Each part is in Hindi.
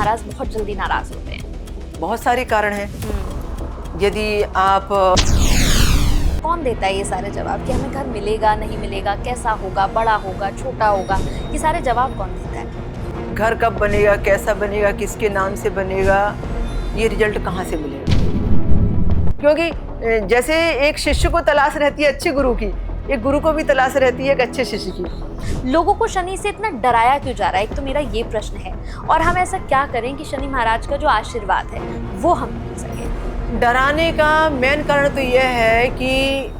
महाराज बहुत जल्दी नाराज होते हैं? बहुत सारे कारण हैं। यदि आप कौन देता है ये सारे जवाब कि हमें घर मिलेगा नहीं मिलेगा, कैसा होगा, बड़ा होगा, छोटा होगा, ये सारे जवाब कौन देता है? घर कब बनेगा, कैसा बनेगा, किसके नाम से बनेगा, ये रिजल्ट कहाँ से मिलेगा? क्योंकि जैसे एक शिष्य को तलाश रहती है अच्छे गुरु की, एक गुरु को भी तलाश रहती है एक अच्छे शिष्य की। लोगों को शनि से इतना डराया क्यों जा रहा है? एक तो मेरा ये प्रश्न है, और हम ऐसा क्या करें कि शनि महाराज का जो आशीर्वाद है वो हम मिल सके? डराने का मेन कारण तो यह है कि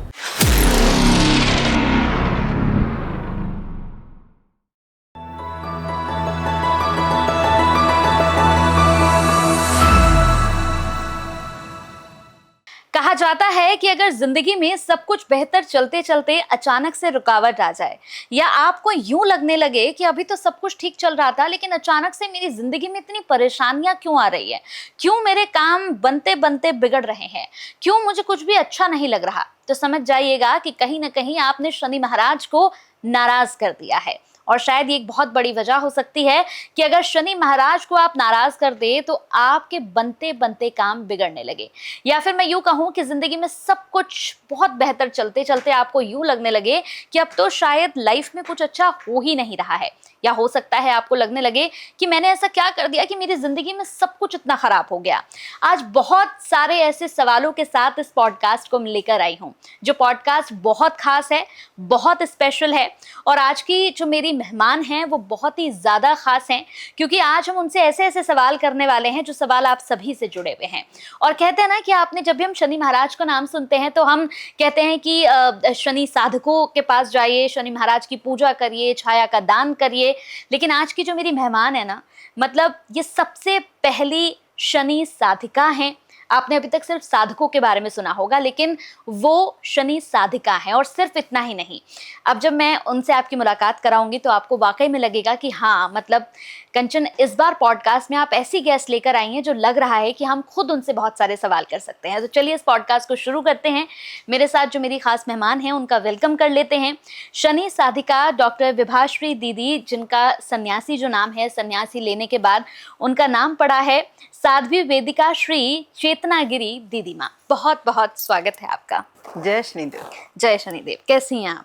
कहा जाता है कि अगर जिंदगी में सब कुछ बेहतर चलते चलते अचानक से रुकावट आ जाए, या आपको यूं लगने लगे कि अभी तो सब कुछ ठीक चल रहा था लेकिन अचानक से मेरी जिंदगी में इतनी परेशानियां क्यों आ रही है, क्यों मेरे काम बनते बनते बिगड़ रहे हैं, क्यों मुझे कुछ भी अच्छा नहीं लग रहा, तो समझ जाइएगा कि कहीं ना कहीं आपने शनि महाराज को नाराज कर दिया है। और शायद ये एक बहुत बड़ी वजह हो सकती है कि अगर शनि महाराज को आप नाराज कर दे तो आपके बनते बनते काम बिगड़ने लगे, या फिर मैं यूं कहूं कि जिंदगी में सब कुछ बहुत बेहतर चलते चलते आपको यूं लगने लगे कि अब तो शायद लाइफ में कुछ अच्छा हो ही नहीं रहा है। या हो सकता है आपको लगने लगे कि मैंने ऐसा क्या कर दिया कि मेरी जिंदगी में सब कुछ इतना खराब हो गया। आज बहुत सारे ऐसे सवालों के साथ इस पॉडकास्ट को लेकर आई हूं, जो पॉडकास्ट बहुत खास है, बहुत स्पेशल है। और आज की जो मेरी मेहमान हैं वो बहुत ही ज्यादा खास हैं, क्योंकि आज हम उनसे ऐसे ऐसे सवाल करने वाले हैं जो सवाल आप सभी से जुड़े हुए हैं। और कहते हैं ना कि आपने जब भी हम शनि महाराज का नाम सुनते हैं तो हम कहते हैं कि शनि साधकों के पास जाइए, शनि महाराज की पूजा करिए, छाया का दान करिए। लेकिन आज की जो मेरी मेहमान है ना, मतलब ये सबसे पहली शनि साधिका हैं। आपने अभी तक सिर्फ साधकों के बारे में सुना होगा, लेकिन वो शनि साधिका हैं। और सिर्फ इतना ही नहीं, अब जब मैं उनसे आपकी मुलाकात कराऊंगी तो आपको वाकई में लगेगा कि हाँ, मतलब कंचन, इस बार पॉडकास्ट में आप ऐसी गेस्ट लेकर आई हैं जो लग रहा है कि हम खुद उनसे बहुत सारे सवाल कर सकते हैं। तो चलिए इस पॉडकास्ट को शुरू करते हैं। मेरे साथ जो मेरी खास मेहमान हैं उनका वेलकम कर लेते हैं। शनि साधिका डॉक्टर विभाश्री दीदी, जिनका सन्यासी जो नाम है, सन्यासी लेने के बाद उनका नाम पड़ा है साध्वी वेदिका श्री चेतनागिरी दीदी माँ। बहुत बहुत स्वागत है आपका। जय शनिदेव। जय शनिदेव। कैसी हैं आप?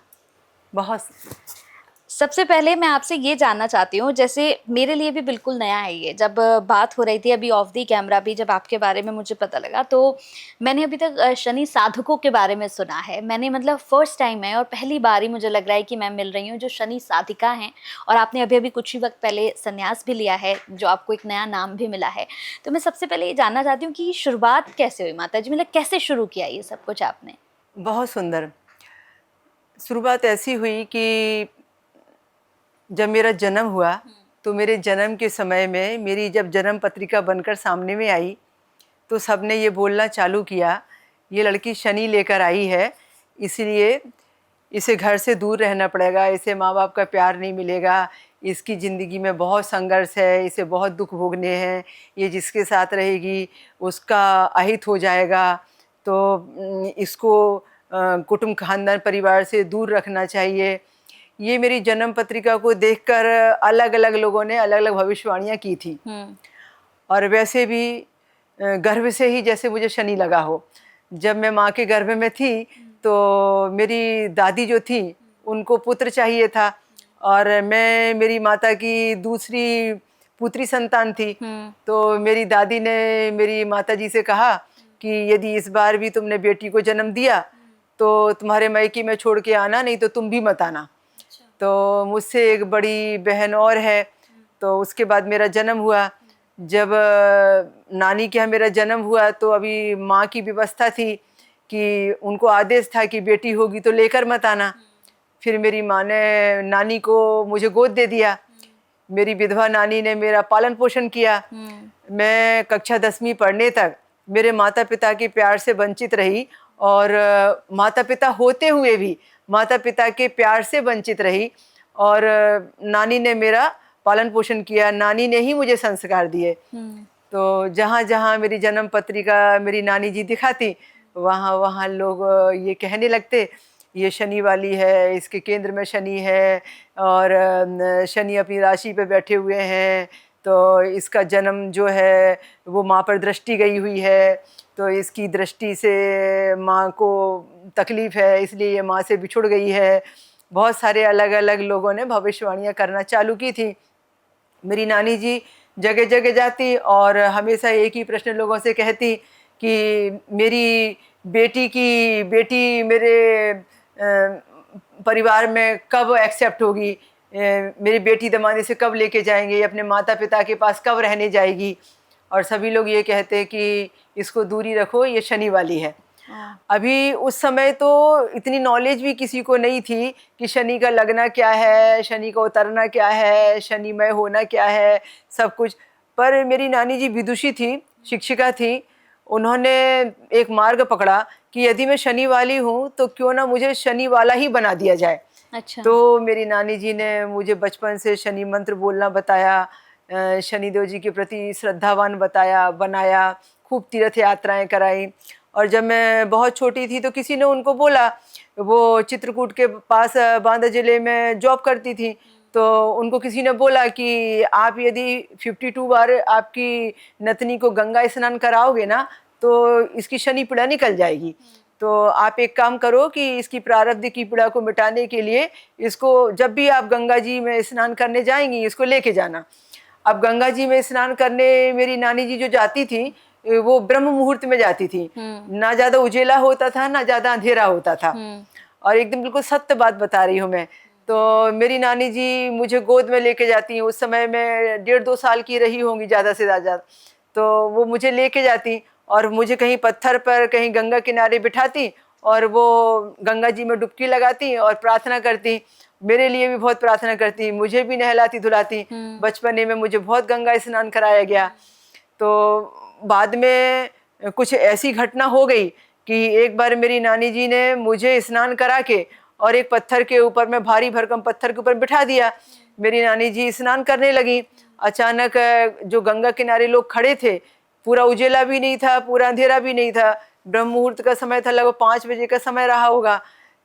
बहुत। सबसे पहले मैं आपसे ये जानना चाहती हूँ, जैसे मेरे लिए भी बिल्कुल नया है ये, जब बात हो रही थी अभी ऑफ दी कैमरा भी, जब आपके बारे में मुझे पता लगा तो मैंने अभी तक शनि साधकों के बारे में सुना है। मैंने मतलब फर्स्ट टाइम है और पहली बार ही मुझे लग रहा है कि मैं मिल रही हूँ जो शनि साधिका हैं। और आपने अभी अभी कुछ ही वक्त पहले संन्यास भी लिया है, जो आपको एक नया नाम भी मिला है। तो मैं सबसे पहले ये जानना चाहती हूँ कि शुरुआत कैसे हुई माता जी, मतलब कैसे शुरू किया ये सब कुछ आपने? बहुत सुंदर शुरुआत ऐसी हुई कि जब मेरा जन्म हुआ तो मेरे जन्म के समय में मेरी जब जन्म पत्रिका बनकर सामने में आई तो सबने ये बोलना चालू किया, ये लड़की शनि लेकर आई है, इसलिए इसे घर से दूर रहना पड़ेगा, इसे माँ बाप का प्यार नहीं मिलेगा, इसकी ज़िंदगी में बहुत संघर्ष है, इसे बहुत दुख भोगने हैं, ये जिसके साथ रहेगी उसका अहित हो जाएगा, तो इसको कुटुंब खानदान परिवार से दूर रखना चाहिए। ये मेरी जन्म पत्रिका को देखकर अलग अलग लोगों ने अलग अलग भविष्यवाणियाँ की थी। और वैसे भी गर्भ से ही जैसे मुझे शनि लगा हो। जब मैं माँ के गर्भ में थी तो मेरी दादी जो थी उनको पुत्र चाहिए था, और मैं मेरी माता की दूसरी पुत्री संतान थी। तो मेरी दादी ने मेरी माता जी से कहा कि यदि इस बार भी तुमने बेटी को जन्म दिया तो तुम्हारे मायके में छोड़ के आना, नहीं तो तुम भी मत आना। तो मुझसे एक बड़ी बहन और है। तो उसके बाद मेरा जन्म हुआ। जब नानी के यहाँ मेरा जन्म हुआ तो अभी माँ की व्यवस्था थी कि उनको आदेश था कि बेटी होगी तो लेकर मत आना। फिर मेरी माँ ने नानी को मुझे गोद दे दिया। मेरी विधवा नानी ने मेरा पालन पोषण किया। मैं कक्षा 10वीं पढ़ने तक मेरे माता पिता के प्यार से वंचित रही, और माता पिता होते हुए भी माता पिता के प्यार से वंचित रही, और नानी ने मेरा पालन पोषण किया, नानी ने ही मुझे संस्कार दिए। तो जहाँ जहाँ मेरी जन्म पत्रिका मेरी नानी जी दिखाती, वहाँ वहाँ लोग ये कहने लगते, ये शनि वाली है, इसके केंद्र में शनि है, और शनि अपनी राशि पे बैठे हुए हैं, तो इसका जन्म जो है वो माँ पर दृष्टि गई हुई है, तो इसकी दृष्टि से माँ को तकलीफ़ है, इसलिए ये माँ से बिछुड़ गई है। बहुत सारे अलग अलग लोगों ने भविष्यवाणियाँ करना चालू की थी। मेरी नानी जी जगह जगह जाती और हमेशा एक ही प्रश्न लोगों से कहती कि मेरी बेटी मेरे परिवार में कब एक्सेप्ट होगी, मेरी बेटी दमाने से कब लेके जाएंगे, अपने माता पिता के पास कब रहने जाएगी। और सभी लोग ये कहते कि इसको दूरी रखो, ये शनि वाली है। अभी उस समय तो इतनी नॉलेज भी किसी को नहीं थी कि शनि का लगना क्या है, शनि का उतरना क्या है, शनिमय होना क्या है, सब कुछ। पर मेरी नानी जी विदुषी थी, शिक्षिका थी। उन्होंने एक मार्ग पकड़ा कि यदि मैं शनि वाली हूँ तो क्यों ना मुझे शनि वाला ही बना दिया जाए। अच्छा। तो मेरी नानी जी ने मुझे बचपन से शनि मंत्र बोलना बताया, शनिदेव जी के प्रति श्रद्धावान बनाया, खूब तीर्थ यात्राएं कराई। और जब मैं बहुत छोटी थी तो किसी ने उनको बोला, वो चित्रकूट के पास बांदा जिले में जॉब करती थी, तो उनको किसी ने बोला कि आप यदि 52 बार आपकी नतनी को गंगा स्नान कराओगे ना तो इसकी शनि पीड़ा निकल जाएगी। तो आप एक काम करो कि इसकी प्रारब्ध की पीड़ा को मिटाने के लिए इसको जब भी आप गंगा जी में स्नान करने जाएंगी इसको लेके जाना। अब गंगा जी में स्नान करने मेरी नानी जी जो जाती थी वो ब्रह्म मुहूर्त में जाती थी, ना ज्यादा उजेला होता था ना ज्यादा अंधेरा होता था। और एकदम बिल्कुल सत्य बात बता रही हूँ मैं। तो मेरी नानी जी मुझे गोद में लेके जाती हैं, उस समय मैं 1.5-2 साल की रही होंगी ज़्यादा से ज़्यादा। तो वो मुझे लेके जाती और मुझे कहीं पत्थर पर कहीं गंगा किनारे बिठाती और वो गंगा जी में डुबकी लगाती और प्रार्थना करती। मेरे लिए भी बहुत प्रार्थना करती, मुझे भी नहलाती धुलाती। बचपने में मुझे बहुत गंगा स्नान कराया गया। तो बाद में कुछ ऐसी घटना हो गई कि एक बार मेरी नानी जी ने मुझे स्नान करा के और एक पत्थर के ऊपर में भारी भरकम पत्थर के ऊपर बिठा दिया। मेरी नानी जी स्नान करने लगी। अचानक जो गंगा किनारे लोग खड़े थे, पूरा उजेला भी नहीं था, पूरा अंधेरा भी नहीं था, ब्रह्म मुहूर्त का समय था, लगभग 5 बजे का समय रहा होगा।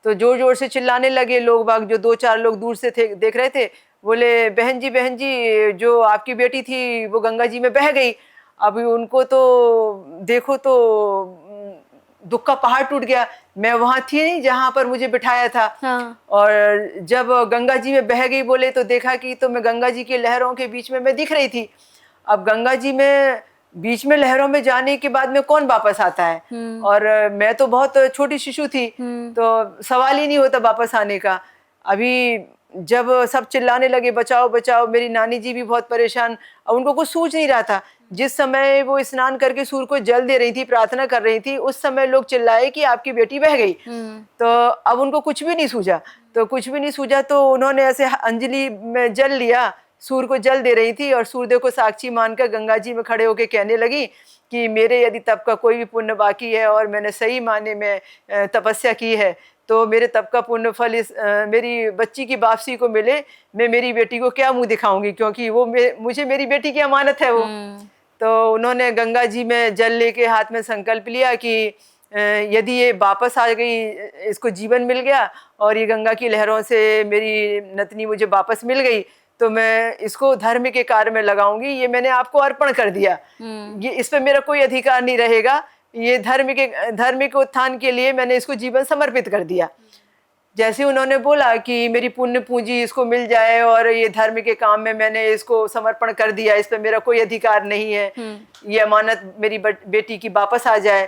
तो जोर जोर से चिल्लाने लगे लोग बाग, जो 2-4 लोग दूर से थे देख रहे थे। बोले, बहन जी जो आपकी बेटी थी वो गंगा जी में बह गई। अभी उनको तो देखो तो दुख का पहाड़ टूट गया। मैं वहां थी नहीं जहां पर मुझे बिठाया था। हाँ। और जब गंगा जी में बह गई बोले तो देखा कि तो मैं गंगा जी की लहरों के बीच में मैं दिख रही थी। अब गंगा जी में बीच में लहरों में जाने के बाद में कौन वापस आता है, और मैं तो बहुत छोटी शिशु थी, तो सवाल ही नहीं होता वापस आने का। अभी जब सब चिल्लाने लगे बचाओ बचाओ, मेरी नानी जी भी बहुत परेशान, अब उनको कुछ सूझ नहीं रहा था। जिस समय वो स्नान करके सूर्य को जल दे रही थी, प्रार्थना कर रही थी, उस समय लोग चिल्लाए कि आपकी बेटी बह गई। तो अब उनको कुछ भी नहीं सूझा, तो उन्होंने ऐसे अंजलि में जल लिया, सूर्य को जल दे रही थी और सूर्यदेव को साक्षी मानकर गंगा जी में खड़े होकर कहने लगी कि मेरे यदि तप का कोई भी पुण्य बाकी है और मैंने सही माने में तपस्या की है तो मेरे तप का पुण्य फल इस मेरी बच्ची की वापसी को मिले। मैं मेरी बेटी को क्या मुंह दिखाऊंगी, क्योंकि वो मुझे मेरी बेटी की अमानत है वो। तो उन्होंने गंगा जी में जल लेके हाथ में संकल्प लिया कि यदि ये वापस आ गई, इसको जीवन मिल गया और ये गंगा की लहरों से मेरी नतनी मुझे वापस मिल गई, तो मैं इसको धर्म के कार्य में लगाऊंगी। ये मैंने आपको अर्पण कर दिया, ये इस पे मेरा कोई अधिकार नहीं रहेगा। ये धर्म के उत्थान के लिए मैंने इसको जीवन समर्पित कर दिया। जैसे उन्होंने बोला कि मेरी पुण्य पूंजी इसको मिल जाए और ये धर्म के काम में मैंने इसको समर्पण कर दिया, इस पे मेरा कोई अधिकार नहीं है, ये अमानत मेरी बेटी की वापस आ जाए।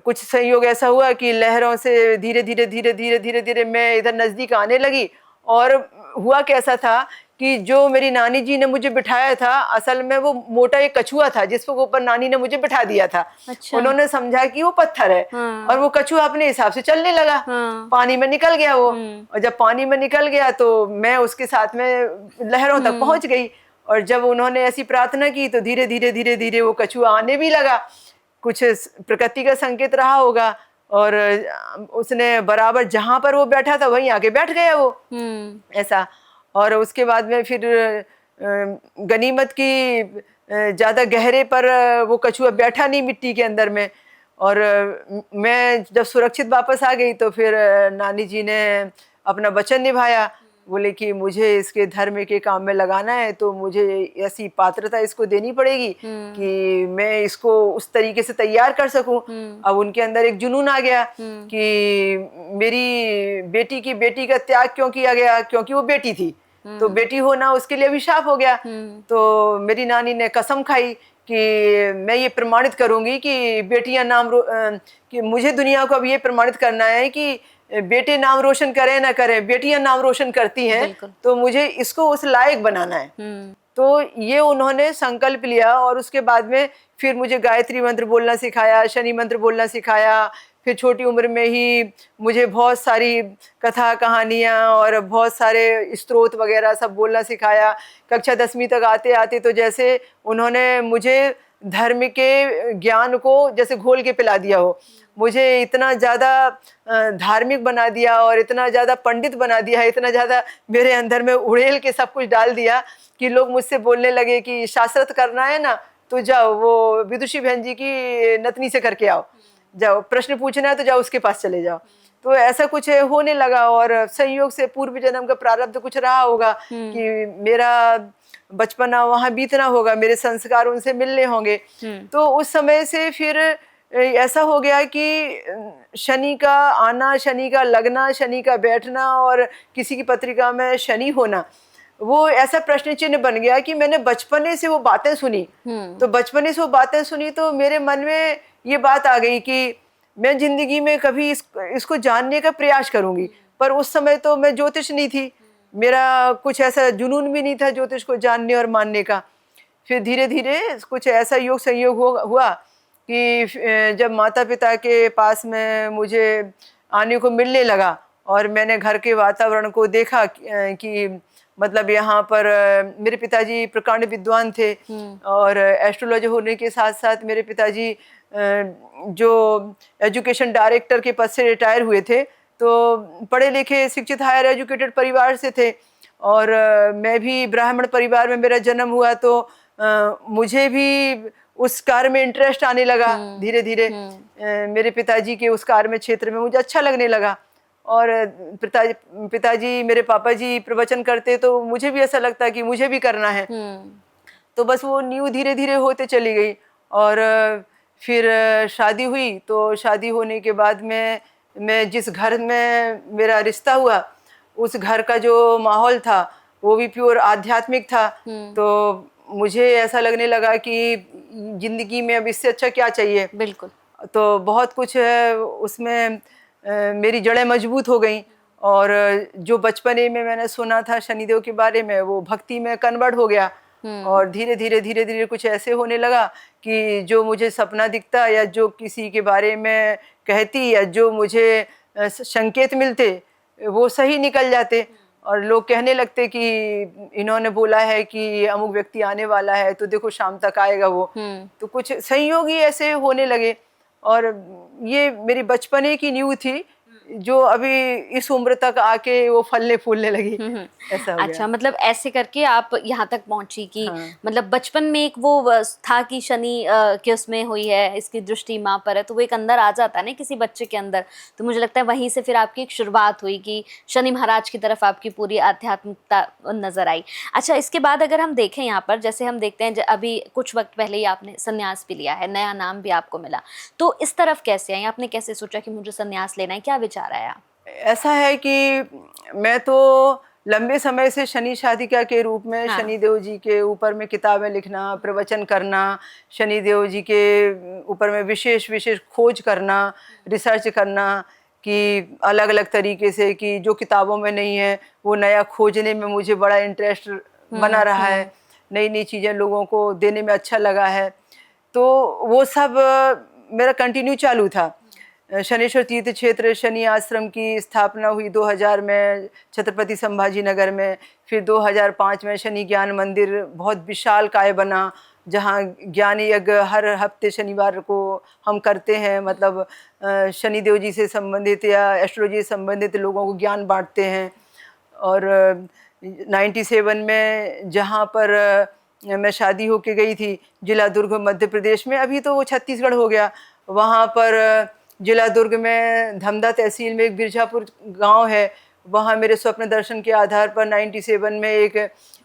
कुछ संयोग ऐसा हुआ कि लहरों से धीरे धीरे मैं इधर नजदीक आने लगी। और हुआ कैसा था कि जो मेरी नानी जी ने मुझे बिठाया था, असल में वो मोटा एक कछुआ था जिस पर ऊपर नानी ने मुझे बिठा दिया था। अच्छा। उन्होंने समझा कि वो पत्थर है। और वो कछुआ अपने हिसाब से चलने लगा। पानी में निकल गया वो। और जब पानी में निकल गया तो मैं उसके साथ में लहरों तक पहुंच गई। और जब उन्होंने ऐसी प्रार्थना की तो धीरे धीरे वो कछुआ आने भी लगा। कुछ प्रकृति का संकेत रहा होगा और उसने बराबर जहां पर वो बैठा था वहीं आके बैठ गया वो, ऐसा। और उसके बाद में फिर गनीमत की ज़्यादा गहरे पर वो कछुआ बैठा नहीं मिट्टी के अंदर में। और मैं जब सुरक्षित वापस आ गई तो फिर नानी जी ने अपना वचन निभाया बोले कि मुझे इसके धर्म के काम में लगाना है तो मुझे ऐसी पात्रता इसको देनी पड़ेगी कि मैं इसको उस तरीके से तैयार कर सकूं। अब उनके अंदर एक जुनून आ गया कि मेरी बेटी का त्याग क्यों किया गया, क्योंकि वो बेटी थी, तो बेटी होना उसके लिए अभिशाप हो गया। तो मेरी नानी ने कसम खाई कि मैं ये प्रमाणित करूंगी कि बेटियां कि मुझे दुनिया को अब ये प्रमाणित करना है कि बेटे नाम रोशन करें ना करें, बेटियां नाम रोशन करती हैं, तो मुझे इसको उस लायक बनाना है। तो ये उन्होंने संकल्प लिया और उसके बाद में फिर मुझे गायत्री मंत्र बोलना सिखाया, शनि मंत्र बोलना सिखाया। फिर छोटी उम्र में ही मुझे बहुत सारी कथा कहानियाँ और बहुत सारे स्तोत्र वगैरह सब बोलना सिखाया। कक्षा 10वीं तक आते आते तो जैसे उन्होंने मुझे धर्म के ज्ञान को जैसे घोल के पिला दिया हो, मुझे इतना ज़्यादा धार्मिक बना दिया और इतना ज़्यादा पंडित बना दिया, इतना ज़्यादा मेरे अंदर में उड़ेल के सब कुछ डाल दिया कि लोग मुझसे बोलने लगे कि शास्त्रत करना है ना तो जाओ वो विदुषी बहन जी की नतनी से करके आओ, जाओ प्रश्न पूछना है तो जाओ उसके पास चले जाओ। तो ऐसा कुछ होने लगा और संयोग से पूर्व जन्म का प्रारब्ध कुछ रहा होगा कि मेरा बचपना वहाँ बीतना होगा, मेरे संस्कार उनसे मिलने होंगे। तो उस समय से फिर ऐसा हो गया कि शनि का आना, शनि का लगना, शनि का बैठना और किसी की पत्रिका में शनि होना, वो ऐसा प्रश्न चिन्ह बन गया कि मैंने बचपने से वो बातें सुनी। तो बचपने से वो बातें सुनी तो मेरे मन में ये बात आ गई कि मैं जिंदगी में कभी इसको जानने का प्रयास करूंगी। पर उस समय तो मैं ज्योतिष नहीं थी, मेरा कुछ ऐसा जुनून भी नहीं था ज्योतिष को जानने और मानने का। फिर धीरे धीरे कुछ ऐसा योग संयोग हुआ कि जब माता पिता के पास में मुझे आने को मिलने लगा और मैंने घर के वातावरण को देखा कि मतलब यहाँ पर मेरे पिताजी प्रकांड विद्वान थे और एस्ट्रोलॉजर होने के साथ साथ मेरे पिताजी जो एजुकेशन डायरेक्टर के पद से रिटायर हुए थे, तो पढ़े लिखे शिक्षित हायर एजुकेटेड परिवार से थे और मैं भी ब्राह्मण परिवार में मेरा जन्म हुआ। तो मुझे भी उस कार्य में इंटरेस्ट आने लगा धीरे धीरे। मेरे पिताजी के उस कार्य में क्षेत्र में मुझे अच्छा लगने लगा और पिताजी मेरे पापा जी प्रवचन करते तो मुझे भी ऐसा लगता कि मुझे भी करना है। तो बस वो नींव धीरे धीरे होते चली गई और फिर शादी हुई। तो शादी होने के बाद में मैं जिस घर में मेरा रिश्ता हुआ उस घर का जो माहौल था वो भी प्योर आध्यात्मिक था। तो मुझे ऐसा लगने लगा कि जिंदगी में अब इससे अच्छा क्या चाहिए। बिल्कुल। तो बहुत कुछ है उसमें, मेरी जड़ें मजबूत हो गई और जो बचपने में मैंने सुना था शनिदेव के बारे में वो भक्ति में कन्वर्ट हो गया और धीरे धीरे कुछ ऐसे होने लगा कि जो मुझे सपना दिखता या जो किसी के बारे में कहती या जो मुझे संकेत मिलते वो सही निकल जाते और लोग कहने लगते कि इन्होंने बोला है कि अमुक व्यक्ति आने वाला है तो देखो शाम तक आएगा वो। तो कुछ संयोग ही ऐसे होने लगे और ये मेरी बचपने की नींव थी जो अभी इस उम्र तक आके वो फलने फूलने लगी। ऐसा हो गया। अच्छा, मतलब ऐसे करके आप यहाँ तक पहुंची कि मतलब बचपन में एक वो था कि शनि के उसमें हुई है, इसकी दृष्टि माँ पर है, तो वो एक अंदर आ जाता है ना किसी बच्चे के अंदर। तो मुझे लगता है वहीं से फिर आपकी एक शुरुआत हुई कि शनि महाराज की तरफ आपकी पूरी आध्यात्मिकता नजर आई। अच्छा, इसके बाद अगर हम देखें यहाँ पर, जैसे हम देखते हैं अभी कुछ वक्त पहले ही आपने संन्यास भी लिया है, नया नाम भी आपको मिला, तो इस तरफ कैसे आई? आपने कैसे सोचा कि मुझे संन्यास लेना है, क्या विचार आया? ऐसा है कि मैं तो लंबे समय से शनि शाधिका के रूप में शनिदेव जी के ऊपर में किताबें लिखना, प्रवचन करना, शनिदेव जी के ऊपर में विशेष खोज करना, रिसर्च करना कि अलग अलग तरीके से कि जो किताबों में नहीं है वो नया खोजने में मुझे बड़ा इंटरेस्ट बना रहा है, नई नई चीज़ें लोगों को देने में अच्छा लगा है। तो वो सब मेरा कंटिन्यू चालू था। शनेश्वर तीर्थ क्षेत्र शनि आश्रम की स्थापना हुई 2000 में छत्रपति संभाजी नगर में। फिर 2005 में शनि ज्ञान मंदिर बहुत विशाल काय बना जहाँ ज्ञान यज्ञ हर हफ्ते शनिवार को हम करते हैं। मतलब शनिदेव जी से संबंधित या एस्ट्रोलॉजी से संबंधित लोगों को ज्ञान बांटते हैं। और 97 में जहाँ पर मैं शादी होके गई थी जिला दुर्ग मध्य प्रदेश में, अभी तो वो छत्तीसगढ़ हो गया, वहाँ पर जिला दुर्ग में धमदा तहसील में एक बिरजापुर गांव है, वहाँ मेरे स्वप्न दर्शन के आधार पर 97 में एक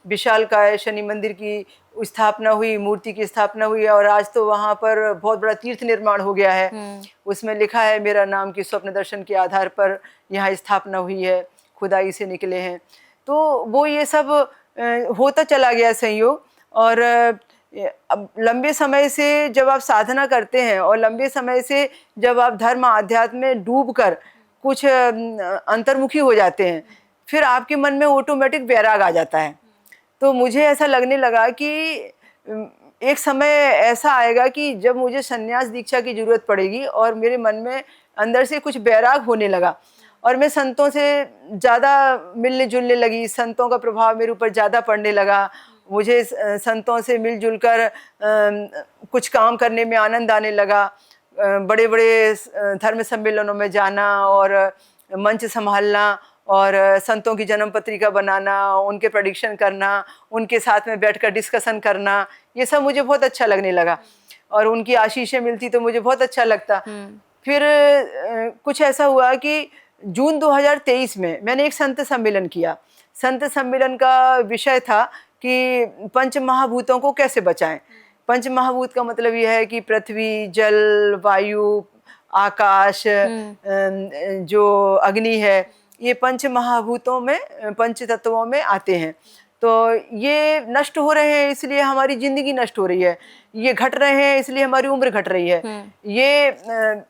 विशालकाय शनि मंदिर की स्थापना हुई, मूर्ति की स्थापना हुई, और आज तो वहाँ पर बहुत बड़ा तीर्थ निर्माण हो गया है। उसमें लिखा है मेरा नाम कि स्वप्न दर्शन के आधार पर यहाँ स्थापना हुई है, खुदाई से निकले हैं। तो वो ये सब होता चला गया संयोग। और अब लंबे समय से जब आप साधना करते हैं और लंबे समय से जब आप धर्म आध्यात्म में डूब कर कुछ अंतर्मुखी हो जाते हैं, फिर आपके मन में ऑटोमेटिक वैराग आ जाता है। तो मुझे ऐसा लगने लगा कि एक समय ऐसा आएगा कि जब मुझे संन्यास दीक्षा की ज़रूरत पड़ेगी, और मेरे मन में अंदर से कुछ वैराग होने लगा और मैं संतों से ज़्यादा मिलने जुलने लगी, संतों का प्रभाव मेरे ऊपर ज़्यादा पड़ने लगा। मुझे संतों से मिलजुल कर कुछ काम करने में आनंद आने लगा। बड़े बड़े धर्म सम्मेलनों में जाना और मंच संभालना और संतों की जन्म पत्रिका बनाना, उनके प्रेडिक्शन करना, उनके साथ में बैठकर डिस्कशन करना, ये सब मुझे बहुत अच्छा लगने लगा और उनकी आशीषें मिलती तो मुझे बहुत अच्छा लगता। फिर कुछ ऐसा हुआ कि जून 2023 में मैंने एक संत सम्मेलन किया। संत सम्मेलन का विषय था कि पंच महाभूतों को कैसे बचाएं। पंच महाभूत का मतलब यह है कि पृथ्वी, जल, वायु, आकाश, जो अग्नि है, ये पंच महाभूतों में, पंच तत्वों में आते हैं। तो ये नष्ट हो रहे हैं इसलिए हमारी जिंदगी नष्ट हो रही है, ये घट रहे हैं इसलिए हमारी उम्र घट रही है, ये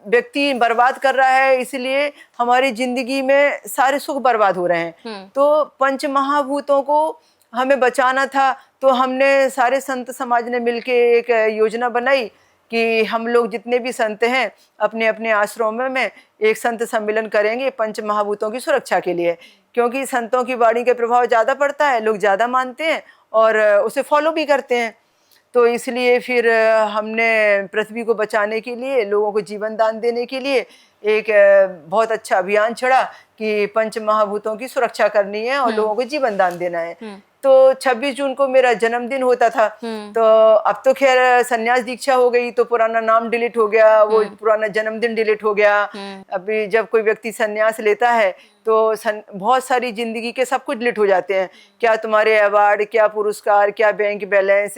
व्यक्ति बर्बाद कर रहा है इसलिए हमारी जिंदगी में सारे सुख बर्बाद हो रहे हैं। तो पंच महाभूतों को हमें बचाना था। तो हमने सारे संत समाज ने मिलके एक योजना बनाई कि हम लोग जितने भी संत हैं अपने अपने आश्रमों में एक संत सम्मेलन करेंगे पंच महाभूतों की सुरक्षा के लिए, क्योंकि संतों की वाणी का प्रभाव ज़्यादा पड़ता है, लोग ज़्यादा मानते हैं और उसे फॉलो भी करते हैं। तो इसलिए फिर हमने पृथ्वी को बचाने के लिए, लोगों को जीवन दान देने के लिए एक बहुत अच्छा अभियान छड़ा कि पंच महाभूतों की सुरक्षा करनी है और लोगों को जीवन दान देना है। तो 26 जून को मेरा जन्मदिन होता था। तो अब तो खैर संन्यास दीक्षा हो गई तो पुराना नाम डिलीट हो गया, वो पुराना जन्मदिन डिलीट हो गया। अभी जब कोई व्यक्ति संन्यास लेता है तो बहुत सारी जिंदगी के सब कुछ डिलीट हो जाते हैं। क्या तुम्हारे अवार्ड, क्या पुरस्कार, क्या बैंक बैलेंस,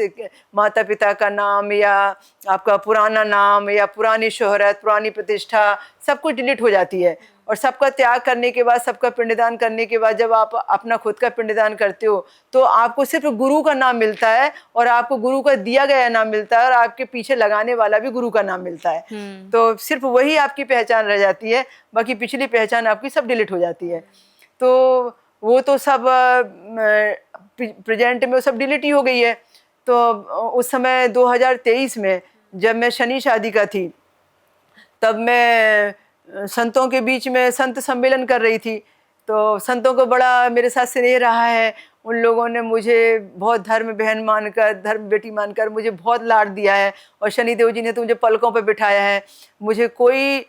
माता पिता का नाम या आपका पुराना नाम या पुरानी शोहरत, पुरानी प्रतिष्ठा, सब कुछ डिलीट हो जाती है। और सबका त्याग करने के बाद, सबका पिंडदान करने के बाद जब आप अपना खुद का पिंडदान करते हो तो आपको सिर्फ गुरु का नाम मिलता है और आपको गुरु का दिया गया नाम मिलता है और आपके पीछे लगाने वाला भी गुरु का नाम मिलता है। तो सिर्फ वही आपकी पहचान रह जाती है, बाकी पिछली पहचान आपकी सब डिलीट हो जाती है। तो वो तो सब प्रेजेंट में वो सब डिलीट ही हो गई है। तो उस समय 2023 में जब मैं शनि शादी का थी, तब मैं संतों के बीच में संत सम्मेलन कर रही थी। तो संतों को बड़ा मेरे साथ स्नेह रहा है, उन लोगों ने मुझे बहुत धर्म बहन मानकर, धर्म बेटी मानकर मुझे बहुत लाड दिया है और शनिदेव जी ने तो मुझे पलकों पर बिठाया है। मुझे कोई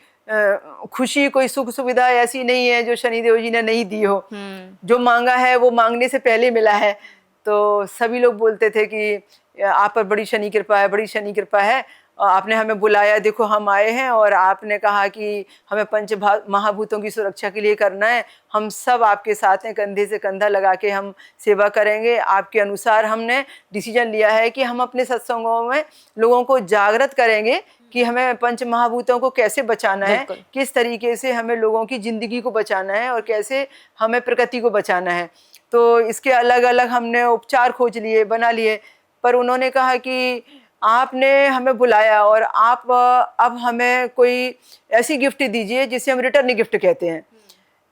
खुशी, कोई सुख सुविधा ऐसी नहीं है जो शनिदेव जी ने नहीं दी हो। जो मांगा है वो मांगने से पहले मिला है। तो सभी लोग बोलते थे कि आप पर बड़ी शनि कृपा है, बड़ी शनि कृपा है, आपने हमें बुलाया, देखो हम आए हैं और आपने कहा कि हमें पंच महाभूतों की सुरक्षा के लिए करना है, हम सब आपके साथ हैं, कंधे से कंधा लगा के हम सेवा करेंगे। आपके अनुसार हमने डिसीजन लिया है कि हम अपने सत्संगों में लोगों को जागृत करेंगे कि हमें पंच महाभूतों को कैसे बचाना है, किस तरीके से हमें लोगों की ज़िंदगी को बचाना है और कैसे हमें प्रकृति को बचाना है। तो इसके अलग अलग हमने उपचार खोज लिए, बना लिए। पर उन्होंने कहा कि आपने हमें बुलाया और आप अब हमें कोई ऐसी गिफ्ट दीजिए जिसे हम रिटर्न गिफ्ट कहते हैं।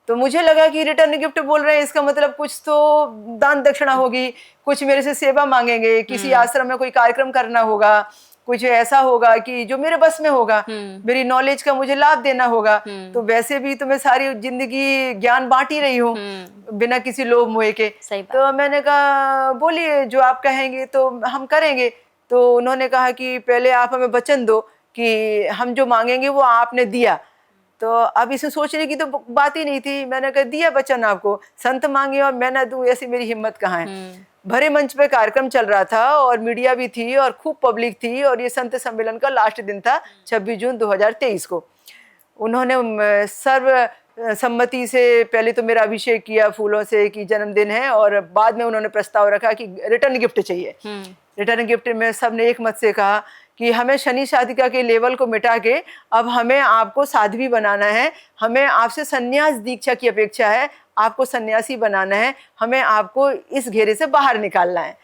तो मुझे लगा कि रिटर्न गिफ्ट बोल रहे हैं, इसका मतलब कुछ तो दान दक्षिणा होगी, कुछ मेरे से सेवा मांगेंगे, किसी आश्रम में कोई कार्यक्रम करना होगा, कुछ ऐसा होगा कि जो मेरे बस में होगा, मेरी नॉलेज का मुझे लाभ देना होगा। तो वैसे भी तो मैं सारी जिंदगी ज्ञान बांट ही रही हूँ बिना किसी लोभ मोह के। तो मैंने कहा बोलिए, जो आप कहेंगे तो हम करेंगे। तो उन्होंने कहा कि पहले आप हमें वचन दो कि हम जो मांगेंगे वो आपने दिया। तो अब इसे सोचने की तो बात ही नहीं थी। मैंने कहा दिया वचन आपको, संत मांगे और मैं ना दूं, ऐसी मेरी हिम्मत कहाँ है। भरे मंच पे कार्यक्रम चल रहा था और मीडिया भी थी और खूब पब्लिक थी और ये संत सम्मेलन का लास्ट दिन था 26 जून 2023 को। उन्होंने सर्व सम्मति से पहले तो मेरा अभिषेक किया फूलों से कि जन्मदिन है, और बाद में उन्होंने प्रस्ताव रखा कि रिटर्न गिफ्ट चाहिए। रिटर्न गिफ्ट में सबने एक मत से कहा कि हमें शनि शादिका के लेवल को मिटा के अब हमें आपको साध्वी बनाना है, हमें आपसे संन्यास दीक्षा की अपेक्षा है, आपको सन्यासी बनाना है, हमें आपको इस घेरे से बाहर निकालना है।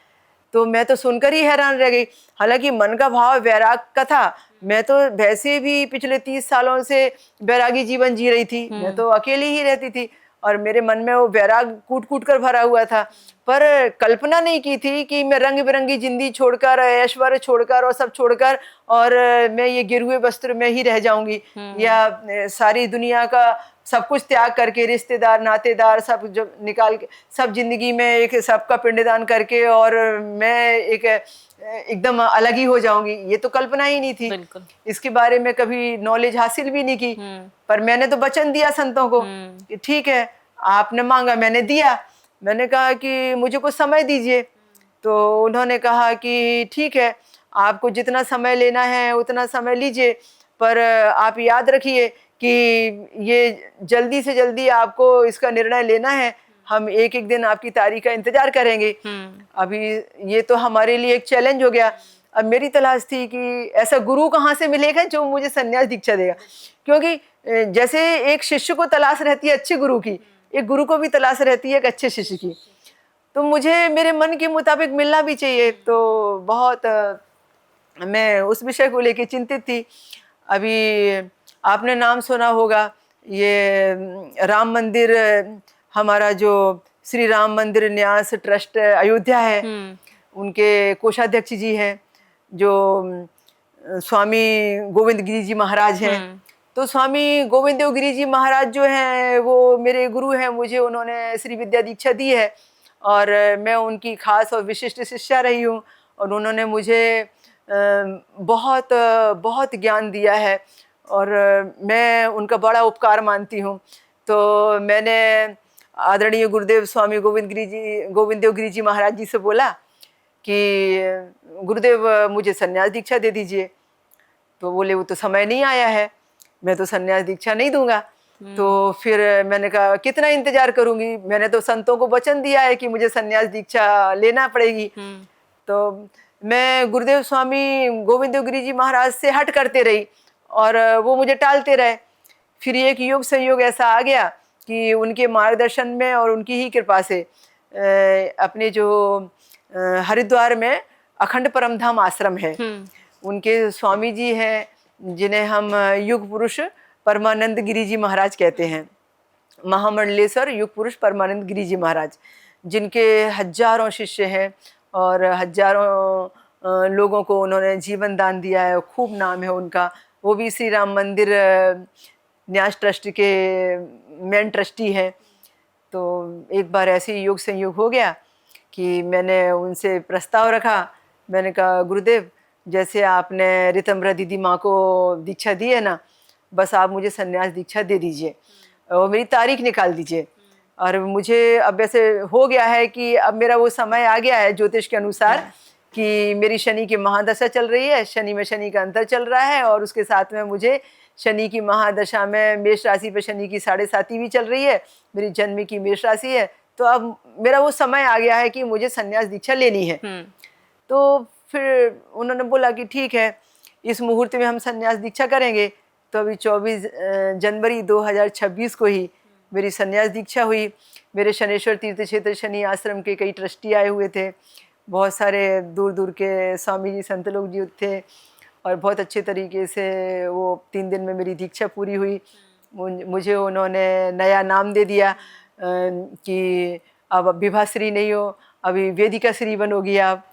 तो मैं तो सुनकर ही हैरान रह गई। हालांकि मन का भाव वैराग का था, मैं तो वैसे भी पिछले 30 सालों से वैरागी जीवन जी रही थी, मैं तो अकेली ही रहती थी और मेरे मन में वो वैराग कूट कूट कर भरा हुआ था। पर कल्पना नहीं की थी कि मैं रंग बिरंगी जिंदगी छोड़कर, ऐश्वर्य छोड़कर और सब छोड़कर और मैं ये गिरुए वस्त्र में ही रह जाऊंगी, या सारी दुनिया का सब कुछ त्याग करके, रिश्तेदार नातेदार सब जो निकाल के, सब जिंदगी में एक सबका पिंडदान करके और मैं एक एकदम अलग ही हो जाऊंगी। ये तो कल्पना ही नहीं थी। इसके बारे में कभी नॉलेज हासिल भी नहीं की। पर मैंने तो वचन दिया संतों को कि ठीक है, आपने मांगा मैंने दिया। मैंने कहा कि मुझे कुछ समय दीजिए। तो उन्होंने कहा कि ठीक है, आपको जितना समय लेना है उतना समय लीजिए, पर आप याद रखिए कि ये जल्दी से जल्दी आपको इसका निर्णय लेना है। हम एक एक दिन आपकी तारीख का इंतजार करेंगे। अभी ये तो हमारे लिए एक चैलेंज हो गया। अब मेरी तलाश थी कि ऐसा गुरु कहाँ से मिलेगा जो मुझे संन्यास दीक्षा देगा, क्योंकि जैसे एक शिष्य को तलाश रहती है अच्छे गुरु की, एक गुरु को भी तलाश रहती है एक अच्छे शिष्य की। तो मुझे मेरे मन के मुताबिक मिलना भी चाहिए। तो बहुत मैं उस विषय को लेकर चिंतित थी। अभी आपने नाम सुना होगा, ये राम मंदिर, हमारा जो श्री राम मंदिर न्यास ट्रस्ट अयोध्या है, उनके कोषाध्यक्ष जी हैं जो स्वामी गोविंद गिरी जी महाराज हैं। तो स्वामी गोविंद देव गिरी जी महाराज जो हैं वो मेरे गुरु हैं। मुझे उन्होंने श्री विद्या दीक्षा दी है और मैं उनकी खास और विशिष्ट शिष्या रही हूँ, और उन्होंने मुझे बहुत बहुत ज्ञान दिया है और मैं उनका बड़ा उपकार मानती हूँ। तो मैंने आदरणीय गुरुदेव स्वामी गोविंद देव गिरी जी महाराज जी से बोला कि गुरुदेव मुझे संन्यास दीक्षा दे दीजिए। तो बोले वो तो समय नहीं आया है, मैं तो संन्यास दीक्षा नहीं दूंगा। तो फिर मैंने कहा कितना इंतजार करूंगी, मैंने तो संतों को वचन दिया है कि मुझे संन्यास दीक्षा लेना पड़ेगी। तो मैं गुरुदेव स्वामी गोविंद देव गिरी जी महाराज से हट करते रही और वो मुझे टालते रहे। फिर एक योग संयोग ऐसा आ गया कि उनके मार्गदर्शन में और उनकी ही कृपा से अपने जो हरिद्वार में अखंड परमधाम आश्रम है, उनके स्वामी जी हैं जिन्हें हम युग पुरुष परमानंद गिरी जी महाराज कहते हैं, महामंडलेश्वर युग पुरुष परमानंद गिरी जी महाराज, जिनके हजारों शिष्य हैं और हजारों लोगों को उन्होंने जीवन दान दिया है, खूब नाम है उनका। वो भी श्री राम मंदिर न्यास ट्रस्ट के मेन ट्रस्टी हैं। तो एक बार ऐसे ही योग संयोग हो गया कि मैंने उनसे प्रस्ताव रखा। मैंने कहा गुरुदेव, जैसे आपने ऋतम्बरा दीदी माँ को दीक्षा दी है ना, बस आप मुझे संन्यास दीक्षा दे दीजिए और मेरी तारीख निकाल दीजिए। और मुझे अब ऐसे हो गया है कि अब मेरा वो समय आ गया है ज्योतिष के अनुसार कि मेरी शनि की महादशा चल रही है, शनि में शनि का अंतर चल रहा है और उसके साथ में मुझे शनि की महादशा में मेष राशि पे शनि की 7.5 भी चल रही है, मेरी जन्म की मेष राशि है। तो अब मेरा वो समय आ गया है कि मुझे संन्यास दीक्षा लेनी है। तो फिर उन्होंने बोला कि ठीक है, इस मुहूर्त में हम संन्यास दीक्षा करेंगे। तो अभी 24 जनवरी 2026 को ही मेरी संन्यास दीक्षा हुई। मेरे शनेश्वर तीर्थ क्षेत्र शनि आश्रम के कई ट्रस्टी आए हुए थे, बहुत सारे दूर दूर के स्वामी जी संत लोग जी थे और बहुत अच्छे तरीके से वो 3 दिन में मेरी दीक्षा पूरी हुई। मुझे उन्होंने नया नाम दे दिया कि अब विभा श्री नहीं हो, अभी वेदिका श्री बनोगी आप।